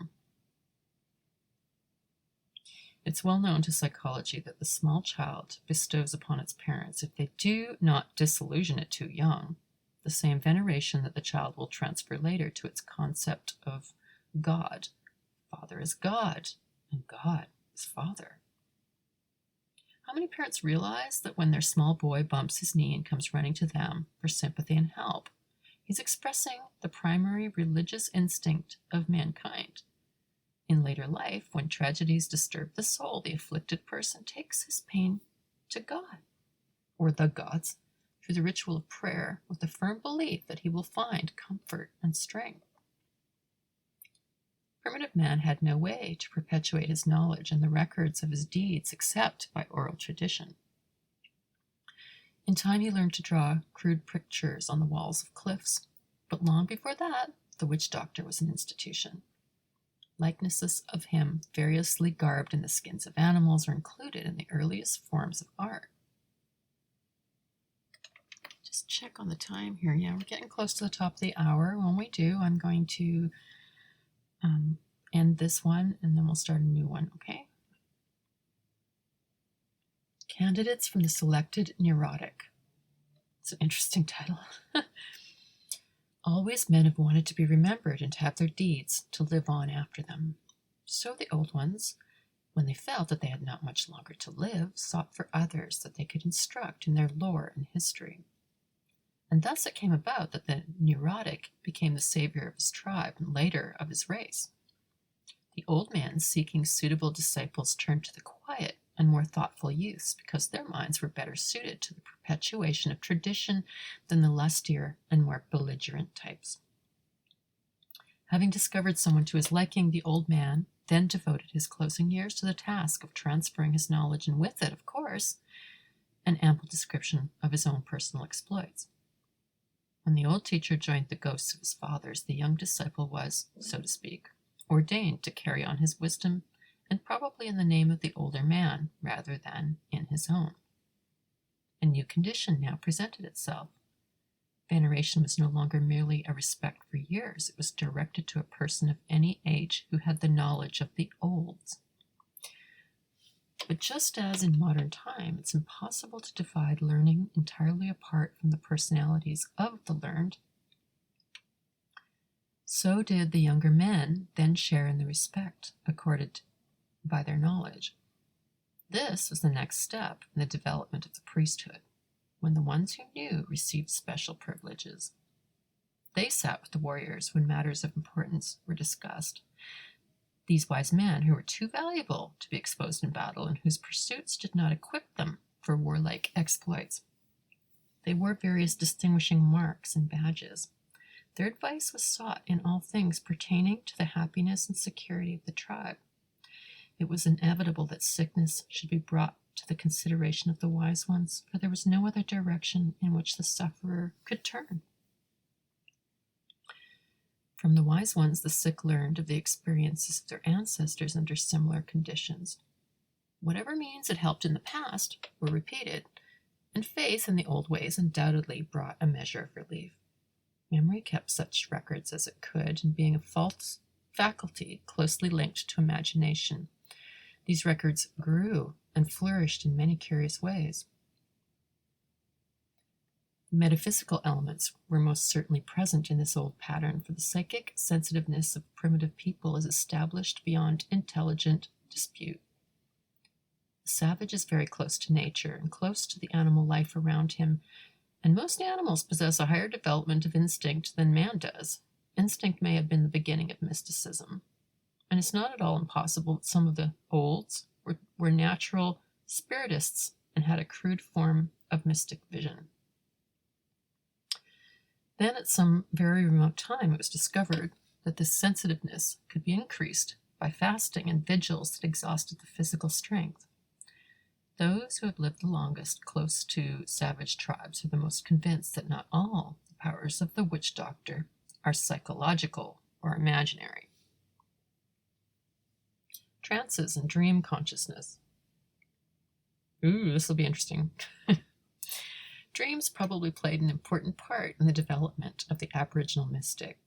It's well known to psychology that the small child bestows upon its parents, if they do not disillusion it too young, the same veneration that the child will transfer later to its concept of God. Father is God, and God is Father. How many parents realize that when their small boy bumps his knee and comes running to them for sympathy and help, he's expressing the primary religious instinct of mankind? In later life, when tragedies disturb the soul, the afflicted person takes his pain to God, or the gods, through the ritual of prayer, with the firm belief that he will find comfort and strength. Primitive man had no way to perpetuate his knowledge and the records of his deeds except by oral tradition. In time, he learned to draw crude pictures on the walls of cliffs, but long before that, the witch doctor was an institution. Likenesses of him, variously garbed in the skins of animals, are included in the earliest forms of art. Just check on the time here. Yeah, we're getting close to the top of the hour. When we do, I'm going to end this one, and then we'll start a new one, okay? Candidates from the Selected Neurotic. It's an interesting title. Always men have wanted to be remembered and to have their deeds to live on after them. So the old ones, when they felt that they had not much longer to live, sought for others that they could instruct in their lore and history. And thus it came about that the neurotic became the savior of his tribe and later of his race. The old men seeking suitable disciples turned to the quiet and more thoughtful youths because their minds were better suited to the perpetuation of tradition than the lustier and more belligerent types. Having discovered someone to his liking, the old man then devoted his closing years to the task of transferring his knowledge, and with it, of course, an ample description of his own personal exploits. When the old teacher joined the ghosts of his fathers, the young disciple was, so to speak, ordained to carry on his wisdom, and probably in the name of the older man rather than in his own. A new condition now presented itself. Veneration was no longer merely a respect for years. It was directed to a person of any age who had the knowledge of the olds. But just as in modern time, it's impossible to divide learning entirely apart from the personalities of the learned, so did the younger men then share in the respect accorded by their knowledge. This was the next step in the development of the priesthood, when the ones who knew received special privileges. They sat with the warriors when matters of importance were discussed. These wise men, who were too valuable to be exposed in battle and whose pursuits did not equip them for warlike exploits. They wore various distinguishing marks and badges. Their advice was sought in all things pertaining to the happiness and security of the tribe. It was inevitable that sickness should be brought to the consideration of the wise ones, for there was no other direction in which the sufferer could turn. From the wise ones, the sick learned of the experiences of their ancestors under similar conditions. Whatever means had helped in the past were repeated, and faith in the old ways undoubtedly brought a measure of relief. Memory kept such records as it could, and being a false faculty closely linked to imagination, these records grew and flourished in many curious ways. Metaphysical elements were most certainly present in this old pattern, for the psychic sensitiveness of primitive people is established beyond intelligent dispute. The savage is very close to nature and close to the animal life around him, and most animals possess a higher development of instinct than man does. Instinct may have been the beginning of mysticism, and it's not at all impossible that some of the olds were natural spiritists and had a crude form of mystic vision. Then, at some very remote time, it was discovered that this sensitiveness could be increased by fasting and vigils that exhausted the physical strength. Those who have lived the longest close to savage tribes are the most convinced that not all the powers of the witch doctor are psychological or imaginary. Trances and dream consciousness. Ooh, this will be interesting. Dreams probably played an important part in the development of the Aboriginal mystic.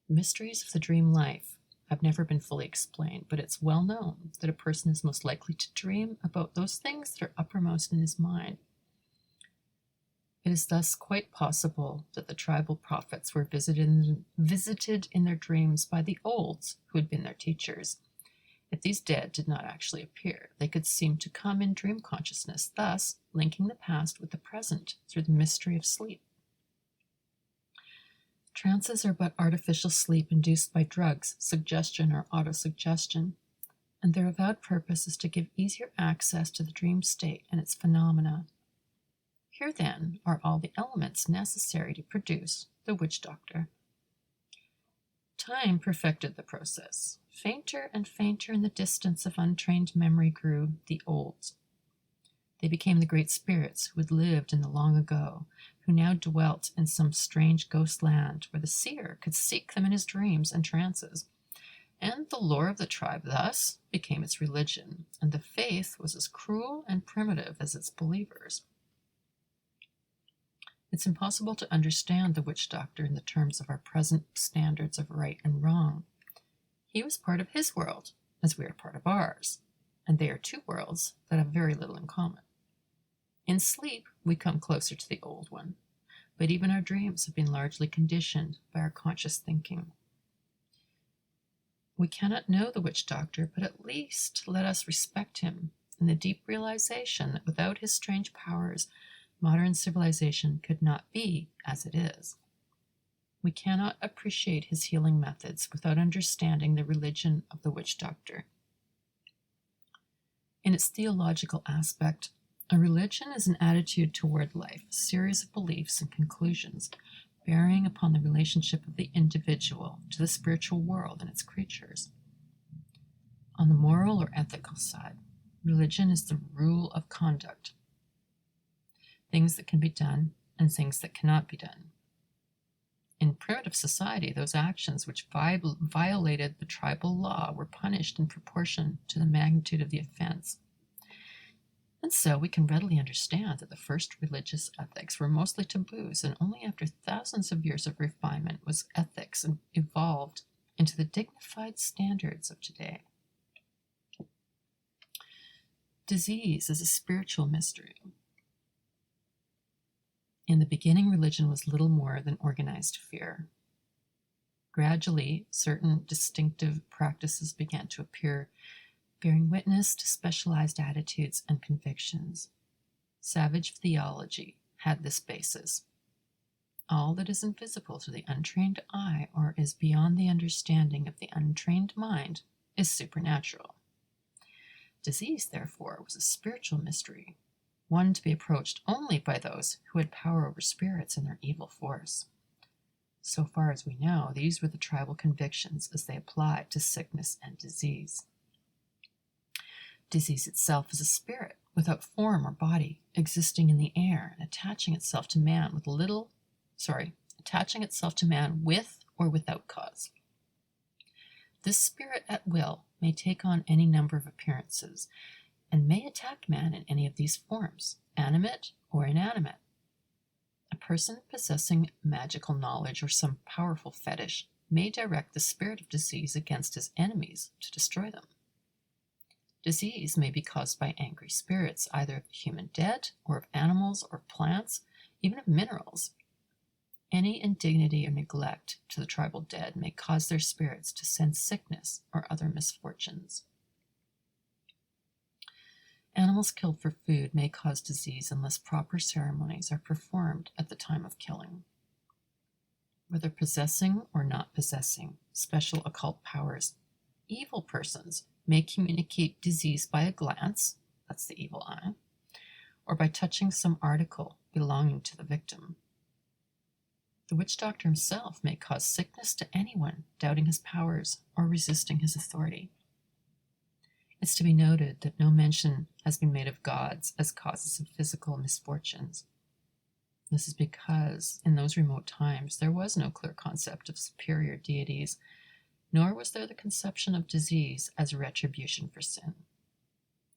The mysteries of the dream life have never been fully explained, but it's well known that a person is most likely to dream about those things that are uppermost in his mind. It is thus quite possible that the tribal prophets were visited in their dreams by the olds who had been their teachers. If these dead did not actually appear, they could seem to come in dream consciousness, thus linking the past with the present through the mystery of sleep. Trances are but artificial sleep induced by drugs, suggestion, or autosuggestion, and their avowed purpose is to give easier access to the dream state and its phenomena. Here, then, are all the elements necessary to produce the witch doctor. Time perfected the process. Fainter and fainter in the distance of untrained memory grew the olds. They became the great spirits who had lived in the long ago, who now dwelt in some strange ghost land where the seer could seek them in his dreams and trances. And the lore of the tribe thus became its religion, and the faith was as cruel and primitive as its believers. It's impossible to understand the witch doctor in the terms of our present standards of right and wrong. He was part of his world, as we are part of ours, and they are two worlds that have very little in common. In sleep, we come closer to the old one, but even our dreams have been largely conditioned by our conscious thinking. We cannot know the witch doctor, but at least let us respect him in the deep realization that without his strange powers, modern civilization could not be as it is. We cannot appreciate his healing methods without understanding the religion of the witch doctor. In its theological aspect, a religion is an attitude toward life, a series of beliefs and conclusions bearing upon the relationship of the individual to the spiritual world and its creatures. On the moral or ethical side, religion is the rule of conduct, things that can be done and things that cannot be done. In primitive society, those actions which violated the tribal law were punished in proportion to the magnitude of the offense. And so we can readily understand that the first religious ethics were mostly taboos, and only after thousands of years of refinement was ethics evolved into the dignified standards of today. Disease is a spiritual mystery. In the beginning, religion was little more than organized fear. Gradually, certain distinctive practices began to appear, bearing witness to specialized attitudes and convictions. Savage theology had this basis. All that is invisible to the untrained eye or is beyond the understanding of the untrained mind is supernatural. Disease, therefore, was a spiritual mystery, one to be approached only by those who had power over spirits and their evil force. So far as we know, these were the tribal convictions as they applied to sickness and disease. Disease itself is a spirit without form or body, existing in the air and attaching itself to man with or without cause. This spirit at will may take on any number of appearances and may attack man in any of these forms, animate or inanimate. A person possessing magical knowledge or some powerful fetish may direct the spirit of disease against his enemies to destroy them. Disease may be caused by angry spirits, either of the human dead or of animals or plants, even of minerals. Any indignity or neglect to the tribal dead may cause their spirits to send sickness or other misfortunes. Animals killed for food may cause disease unless proper ceremonies are performed at the time of killing. Whether possessing or not possessing special occult powers, evil persons may communicate disease by a glance, that's the evil eye, or by touching some article belonging to the victim. The witch doctor himself may cause sickness to anyone doubting his powers or resisting his authority. It's to be noted that no mention has been made of gods as causes of physical misfortunes. This is because in those remote times there was no clear concept of superior deities, nor was there the conception of disease as retribution for sin.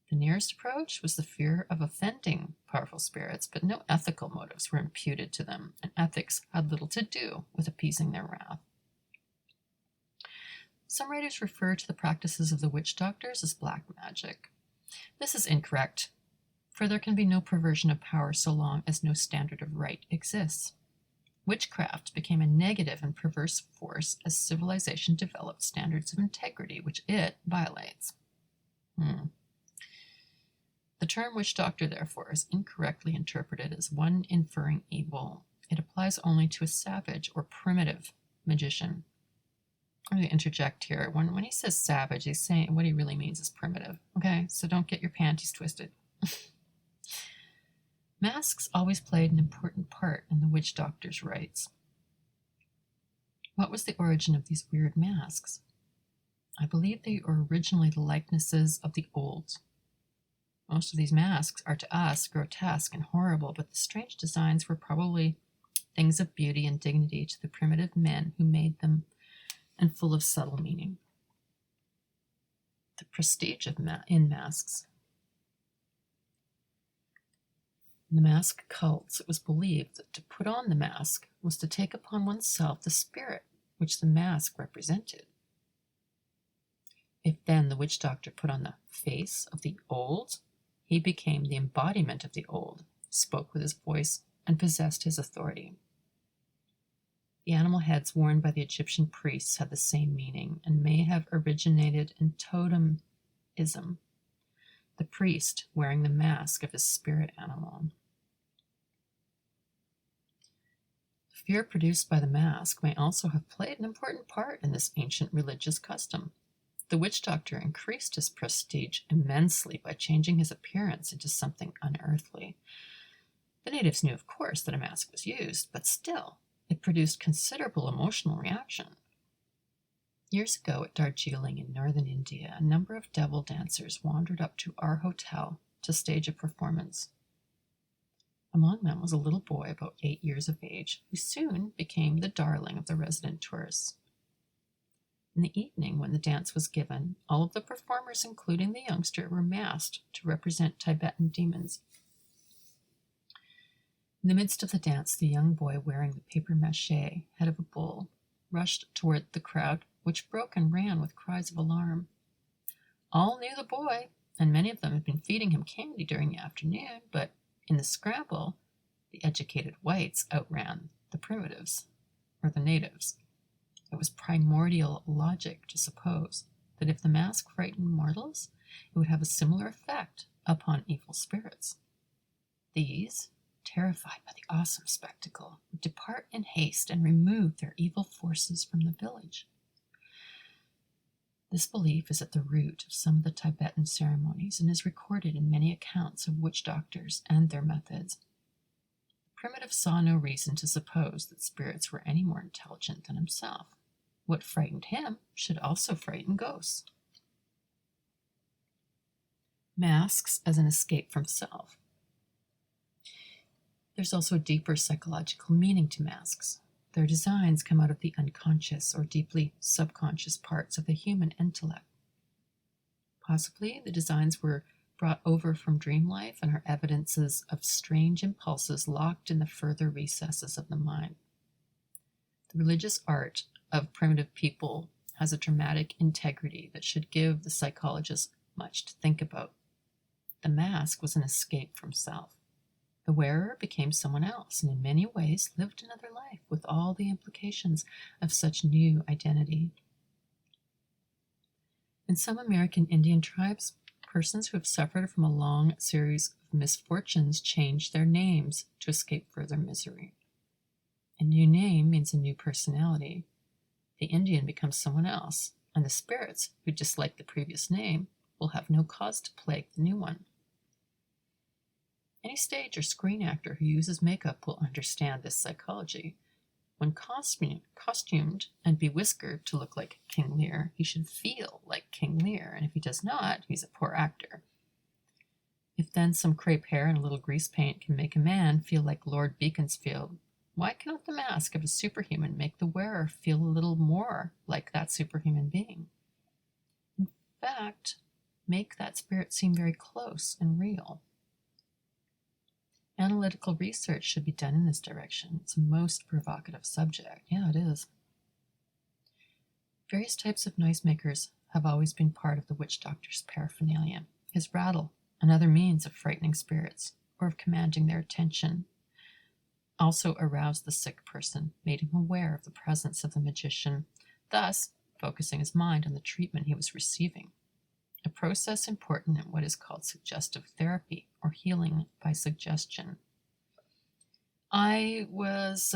The nearest approach was the fear of offending powerful spirits, but no ethical motives were imputed to them, and ethics had little to do with appeasing their wrath. Some writers refer to the practices of the witch doctors as black magic. This is incorrect, for there can be no perversion of power so long as no standard of right exists. Witchcraft became a negative and perverse force as civilization developed standards of integrity, which it violates. The term witch doctor, therefore, is incorrectly interpreted as one inferring evil. It applies only to a savage or primitive magician. I'm going to interject here. When he says savage, he's saying what he really means is primitive. Okay, so don't get your panties twisted. Masks always played an important part in the witch doctor's rites. What was the origin of these weird masks? I believe they were originally the likenesses of the old. Most of these masks are to us grotesque and horrible, but the strange designs were probably things of beauty and dignity to the primitive men who made them, and full of subtle meaning. The prestige in masks. In the mask cults, it was believed that to put on the mask was to take upon oneself the spirit which the mask represented. If then the witch doctor put on the face of the old, he became the embodiment of the old, spoke with his voice, and possessed his authority. The animal heads worn by the Egyptian priests had the same meaning and may have originated in totemism, the priest wearing the mask of his spirit animal. The fear produced by the mask may also have played an important part in this ancient religious custom. The witch doctor increased his prestige immensely by changing his appearance into something unearthly. The natives knew, of course, that a mask was used, but still, it produced considerable emotional reaction. Years ago at Darjeeling in northern India, a number of devil dancers wandered up to our hotel to stage a performance. Among them was a little boy about 8 years of age, who soon became the darling of the resident tourists. In the evening, when the dance was given, all of the performers, including the youngster, were masked to represent Tibetan demons. In the midst of the dance, the young boy wearing the papier-mâché head of a bull rushed toward the crowd, which broke and ran with cries of alarm. All knew the boy, and many of them had been feeding him candy during the afternoon, but in the scramble, the educated whites outran the primitives, or the natives. It was primordial logic to suppose that if the mask frightened mortals, it would have a similar effect upon evil spirits. These, terrified by the awesome spectacle, would depart in haste and remove their evil forces from the village. This belief is at the root of some of the Tibetan ceremonies and is recorded in many accounts of witch doctors and their methods. The primitive saw no reason to suppose that spirits were any more intelligent than himself. What frightened him should also frighten ghosts. Masks as an escape from self. There's also a deeper psychological meaning to masks. Their designs come out of the unconscious or deeply subconscious parts of the human intellect. Possibly the designs were brought over from dream life and are evidences of strange impulses locked in the further recesses of the mind. The religious art of primitive people has a dramatic integrity that should give the psychologist much to think about. The mask was an escape from self. The wearer became someone else and in many ways lived another life with all the implications of such new identity. In some American Indian tribes, persons who have suffered from a long series of misfortunes change their names to escape further misery. A new name means a new personality. The Indian becomes someone else, and the spirits who dislike the previous name will have no cause to plague the new one. Any stage or screen actor who uses makeup will understand this psychology. When costumed and bewhiskered to look like King Lear, he should feel like King Lear, and if he does not, he's a poor actor. If then some crepe hair and a little grease paint can make a man feel like Lord Beaconsfield, why cannot the mask of a superhuman make the wearer feel a little more like that superhuman being? In fact, make that spirit seem very close and real. Analytical research should be done in this direction. It's a most provocative subject. Yeah, it is. Various types of noisemakers have always been part of the witch doctor's paraphernalia. His rattle, another means of frightening spirits or of commanding their attention, also aroused the sick person, made him aware of the presence of the magician, thus focusing his mind on the treatment he was receiving. A process important in what is called suggestive therapy, or healing by suggestion. I was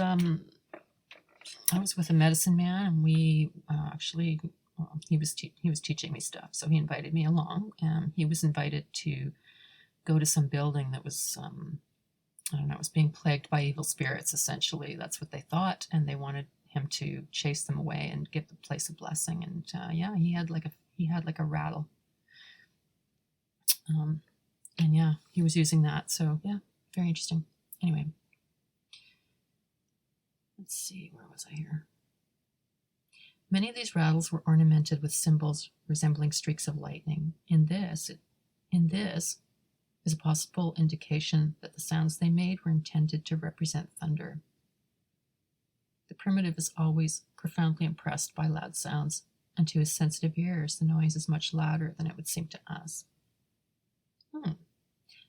with a medicine man, and we he was teaching me stuff, so he invited me along. He was invited to go to some building that was it was being plagued by evil spirits. Essentially, that's what they thought, and they wanted him to chase them away and give the place a blessing. And he had like a rattle. He was using that. So yeah, very interesting. Anyway, let's see, where was I here? Many of these rattles were ornamented with symbols resembling streaks of lightning. In this is a possible indication that the sounds they made were intended to represent thunder. The primitive is always profoundly impressed by loud sounds, and to his sensitive ears, the noise is much louder than it would seem to us.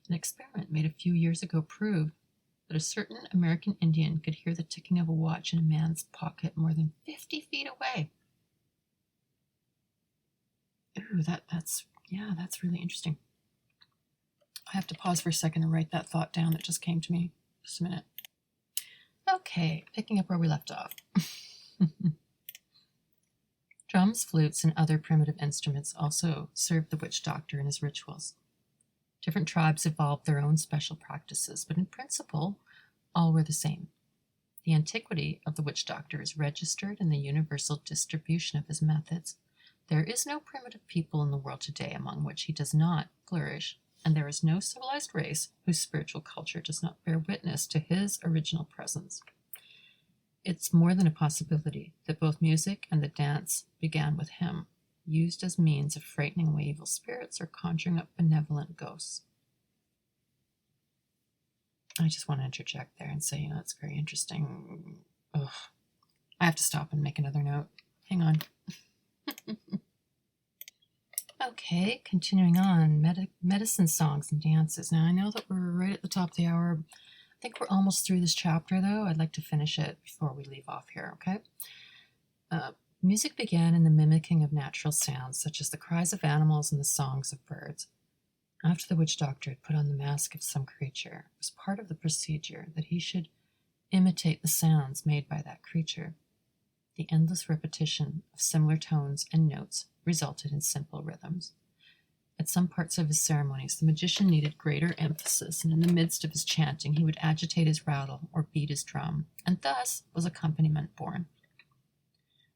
An experiment made a few years ago proved that a certain American Indian could hear the ticking of a watch in a man's pocket more than 50 feet away. Ooh, that's really interesting. I have to pause for a second and write that thought down that just came to me. Just a minute. Okay, picking up where we left off. Drums, flutes, and other primitive instruments also served the witch doctor in his rituals. Different tribes evolved their own special practices, but in principle, all were the same. The antiquity of the witch doctor is registered in the universal distribution of his methods. There is no primitive people in the world today among which he does not flourish, and there is no civilized race whose spiritual culture does not bear witness to his original presence. It's more than a possibility that both music and the dance began with him, used as means of frightening away evil spirits or conjuring up benevolent ghosts. I just want to interject there and say, it's very interesting. Ugh. I have to stop and make another note. Hang on. Okay, continuing on, medicine songs and dances. Now, I know that we're right at the top of the hour. I think we're almost through this chapter, though. I'd like to finish it before we leave off here, okay? Music began in the mimicking of natural sounds, such as the cries of animals and the songs of birds. After the witch doctor had put on the mask of some creature, it was part of the procedure that he should imitate the sounds made by that creature. The endless repetition of similar tones and notes resulted in simple rhythms. At some parts of his ceremonies, the magician needed greater emphasis, and in the midst of his chanting, he would agitate his rattle or beat his drum, and thus was accompaniment born.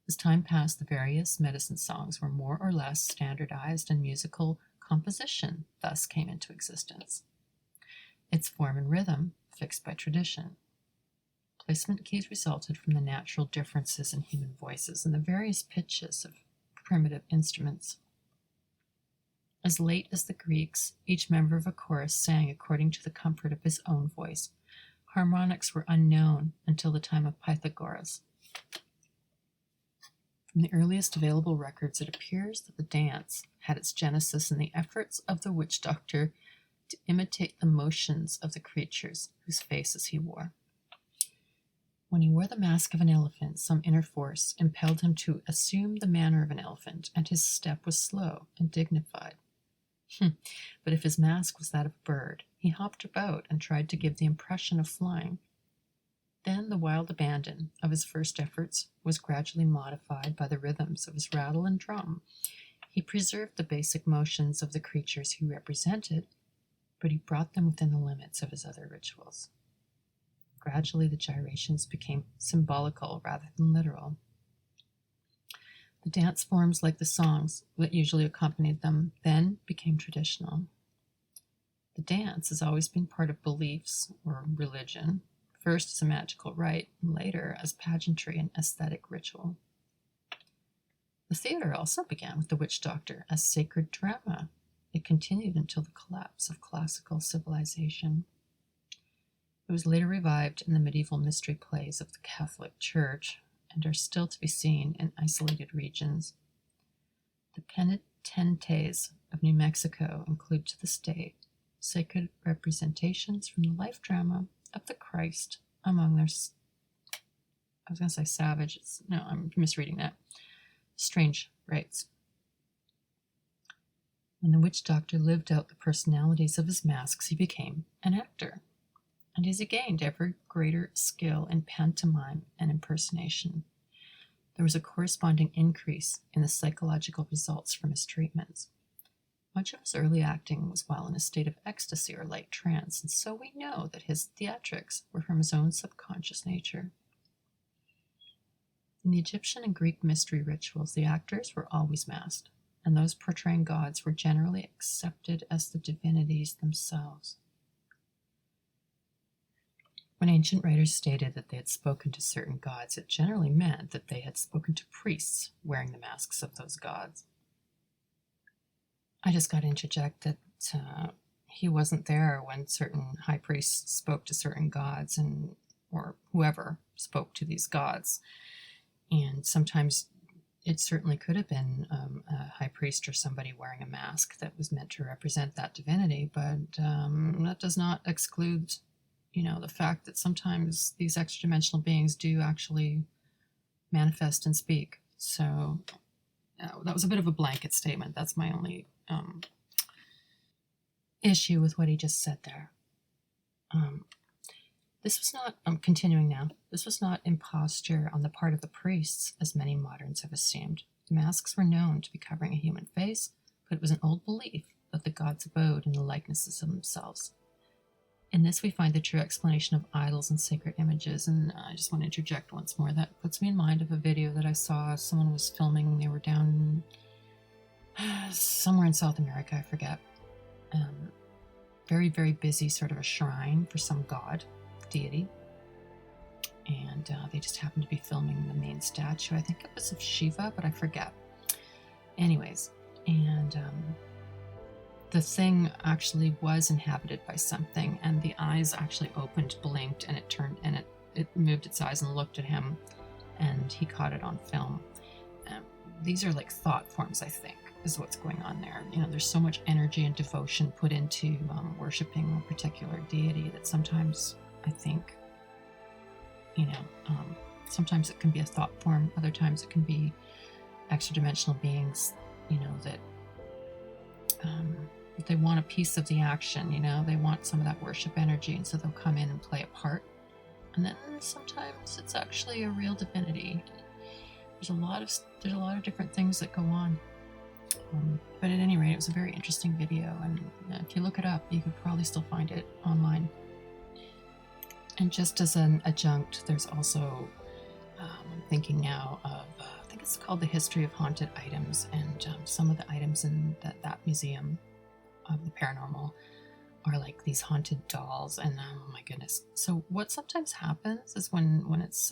As time passed, the various medicine songs were more or less standardized, and musical composition thus came into existence. Its form and rhythm fixed by tradition. Placement keys resulted from the natural differences in human voices and the various pitches of primitive instruments. As late as the Greeks, each member of a chorus sang according to the comfort of his own voice. Harmonics were unknown until the time of Pythagoras. From the earliest available records, it appears that the dance had its genesis in the efforts of the witch doctor to imitate the motions of the creatures whose faces he wore. When he wore the mask of an elephant, some inner force impelled him to assume the manner of an elephant, and his step was slow and dignified. But if his mask was that of a bird, he hopped about and tried to give the impression of flying. Then the wild abandon of his first efforts was gradually modified by the rhythms of his rattle and drum. He preserved the basic motions of the creatures he represented, but he brought them within the limits of his other rituals. Gradually, the gyrations became symbolical rather than literal. The dance forms, like the songs that usually accompanied them, then became traditional. The dance has always been part of beliefs or religion, first as a magical rite, and later as pageantry and aesthetic ritual. The theater also began with the witch doctor as sacred drama. It continued until the collapse of classical civilization. It was later revived in the medieval mystery plays of the Catholic Church and are still to be seen in isolated regions. The penitentes of New Mexico include to this day sacred representations from the life drama of the Christ among their, I was going to say savage, no, I'm misreading that, strange rites. When the witch doctor lived out the personalities of his masks, he became an actor. And as he gained ever greater skill in pantomime and impersonation, there was a corresponding increase in the psychological results from his treatments. Much of his early acting was while in a state of ecstasy or light trance, and so we know that his theatrics were from his own subconscious nature. In the Egyptian and Greek mystery rituals, the actors were always masked, and those portraying gods were generally accepted as the divinities themselves. When ancient writers stated that they had spoken to certain gods, it generally meant that they had spoken to priests wearing the masks of those gods. I just got to interject that he wasn't there when certain high priests spoke to certain gods, or whoever spoke to these gods. And sometimes it certainly could have been a high priest or somebody wearing a mask that was meant to represent that divinity, but that does not exclude the fact that sometimes these extra-dimensional beings do actually manifest and speak. So that was a bit of a blanket statement. That's my only issue with what he just said there. This was not, I'm continuing now, this was not imposture on the part of the priests, as many moderns have assumed. The masks were known to be covering a human face, but it was an old belief that the gods abode in the likenesses of themselves. In this we find the true explanation of idols and sacred images, and I just want to interject once more. That puts me in mind of a video that I saw. Someone was filming, they were down somewhere in South America, I forget. Very, very busy, sort of a shrine for some god, deity. And they just happened to be filming the main statue. I think it was of Shiva, but I forget. Anyways, and the thing actually was inhabited by something, and the eyes actually opened, blinked, and it turned, and it moved its eyes and looked at him, and he caught it on film. These are like thought forms, I think, is what's going on there. You know, there's so much energy and devotion put into worshiping a particular deity that sometimes I think, you know, sometimes it can be a thought form, other times it can be extra-dimensional beings, you know, that they want a piece of the action, you know, they want some of that worship energy, and so they'll come in and play a part. And then sometimes it's actually a real divinity. There's a lot of different things that go on. But at any rate, it was a very interesting video, and if you look it up, you could probably still find it online. And just as an adjunct, there's also, I'm thinking now of, I think it's called The History of Haunted Items, and some of the items in that museum of the paranormal are like these haunted dolls, and oh my goodness. So what sometimes happens is when it's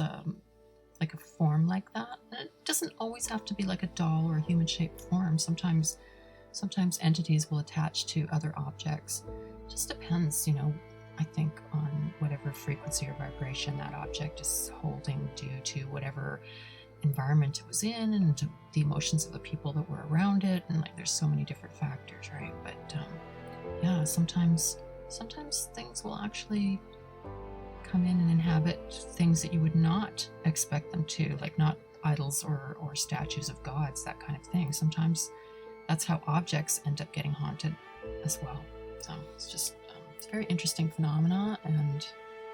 like a form like that, it doesn't always have to be like a doll or a human-shaped form. Sometimes entities will attach to other objects. It just depends, you know, I think, on whatever frequency or vibration that object is holding due to whatever environment it was in, and to the emotions of the people that were around it, and like there's so many different factors, right? But yeah, sometimes things will actually come in and inhabit things that you would not expect them to, like not idols or statues of gods, that kind of thing. Sometimes that's how objects end up getting haunted as well. So it's just it's a very interesting phenomena, and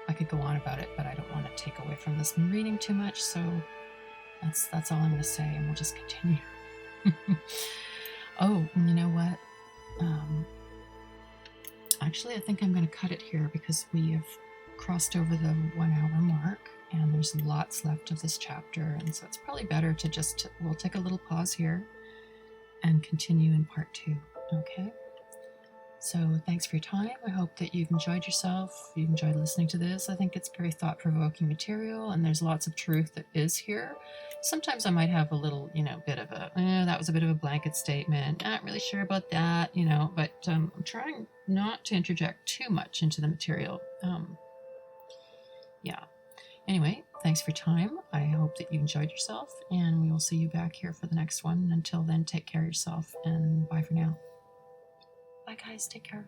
I could go on about it, but I don't want to take away from this reading too much, so that's all I'm going to say, and we'll just continue. Oh, and you know what? Actually, I think I'm going to cut it here because we have crossed over the 1 hour mark, and there's lots left of this chapter, and so it's probably better to we'll take a little pause here and continue in part 2. Okay? So thanks for your time. I hope that you've enjoyed yourself. You've enjoyed listening to this. I think it's very thought-provoking material, and there's lots of truth that is here. Sometimes I might have a little, you know, bit of a, that was a bit of a blanket statement. Not really sure about that, you know, but I'm trying not to interject too much into the material. Yeah. Anyway, thanks for your time. I hope that you enjoyed yourself, and we will see you back here for the next one. Until then, take care of yourself, and bye for now. Bye, guys. Take care.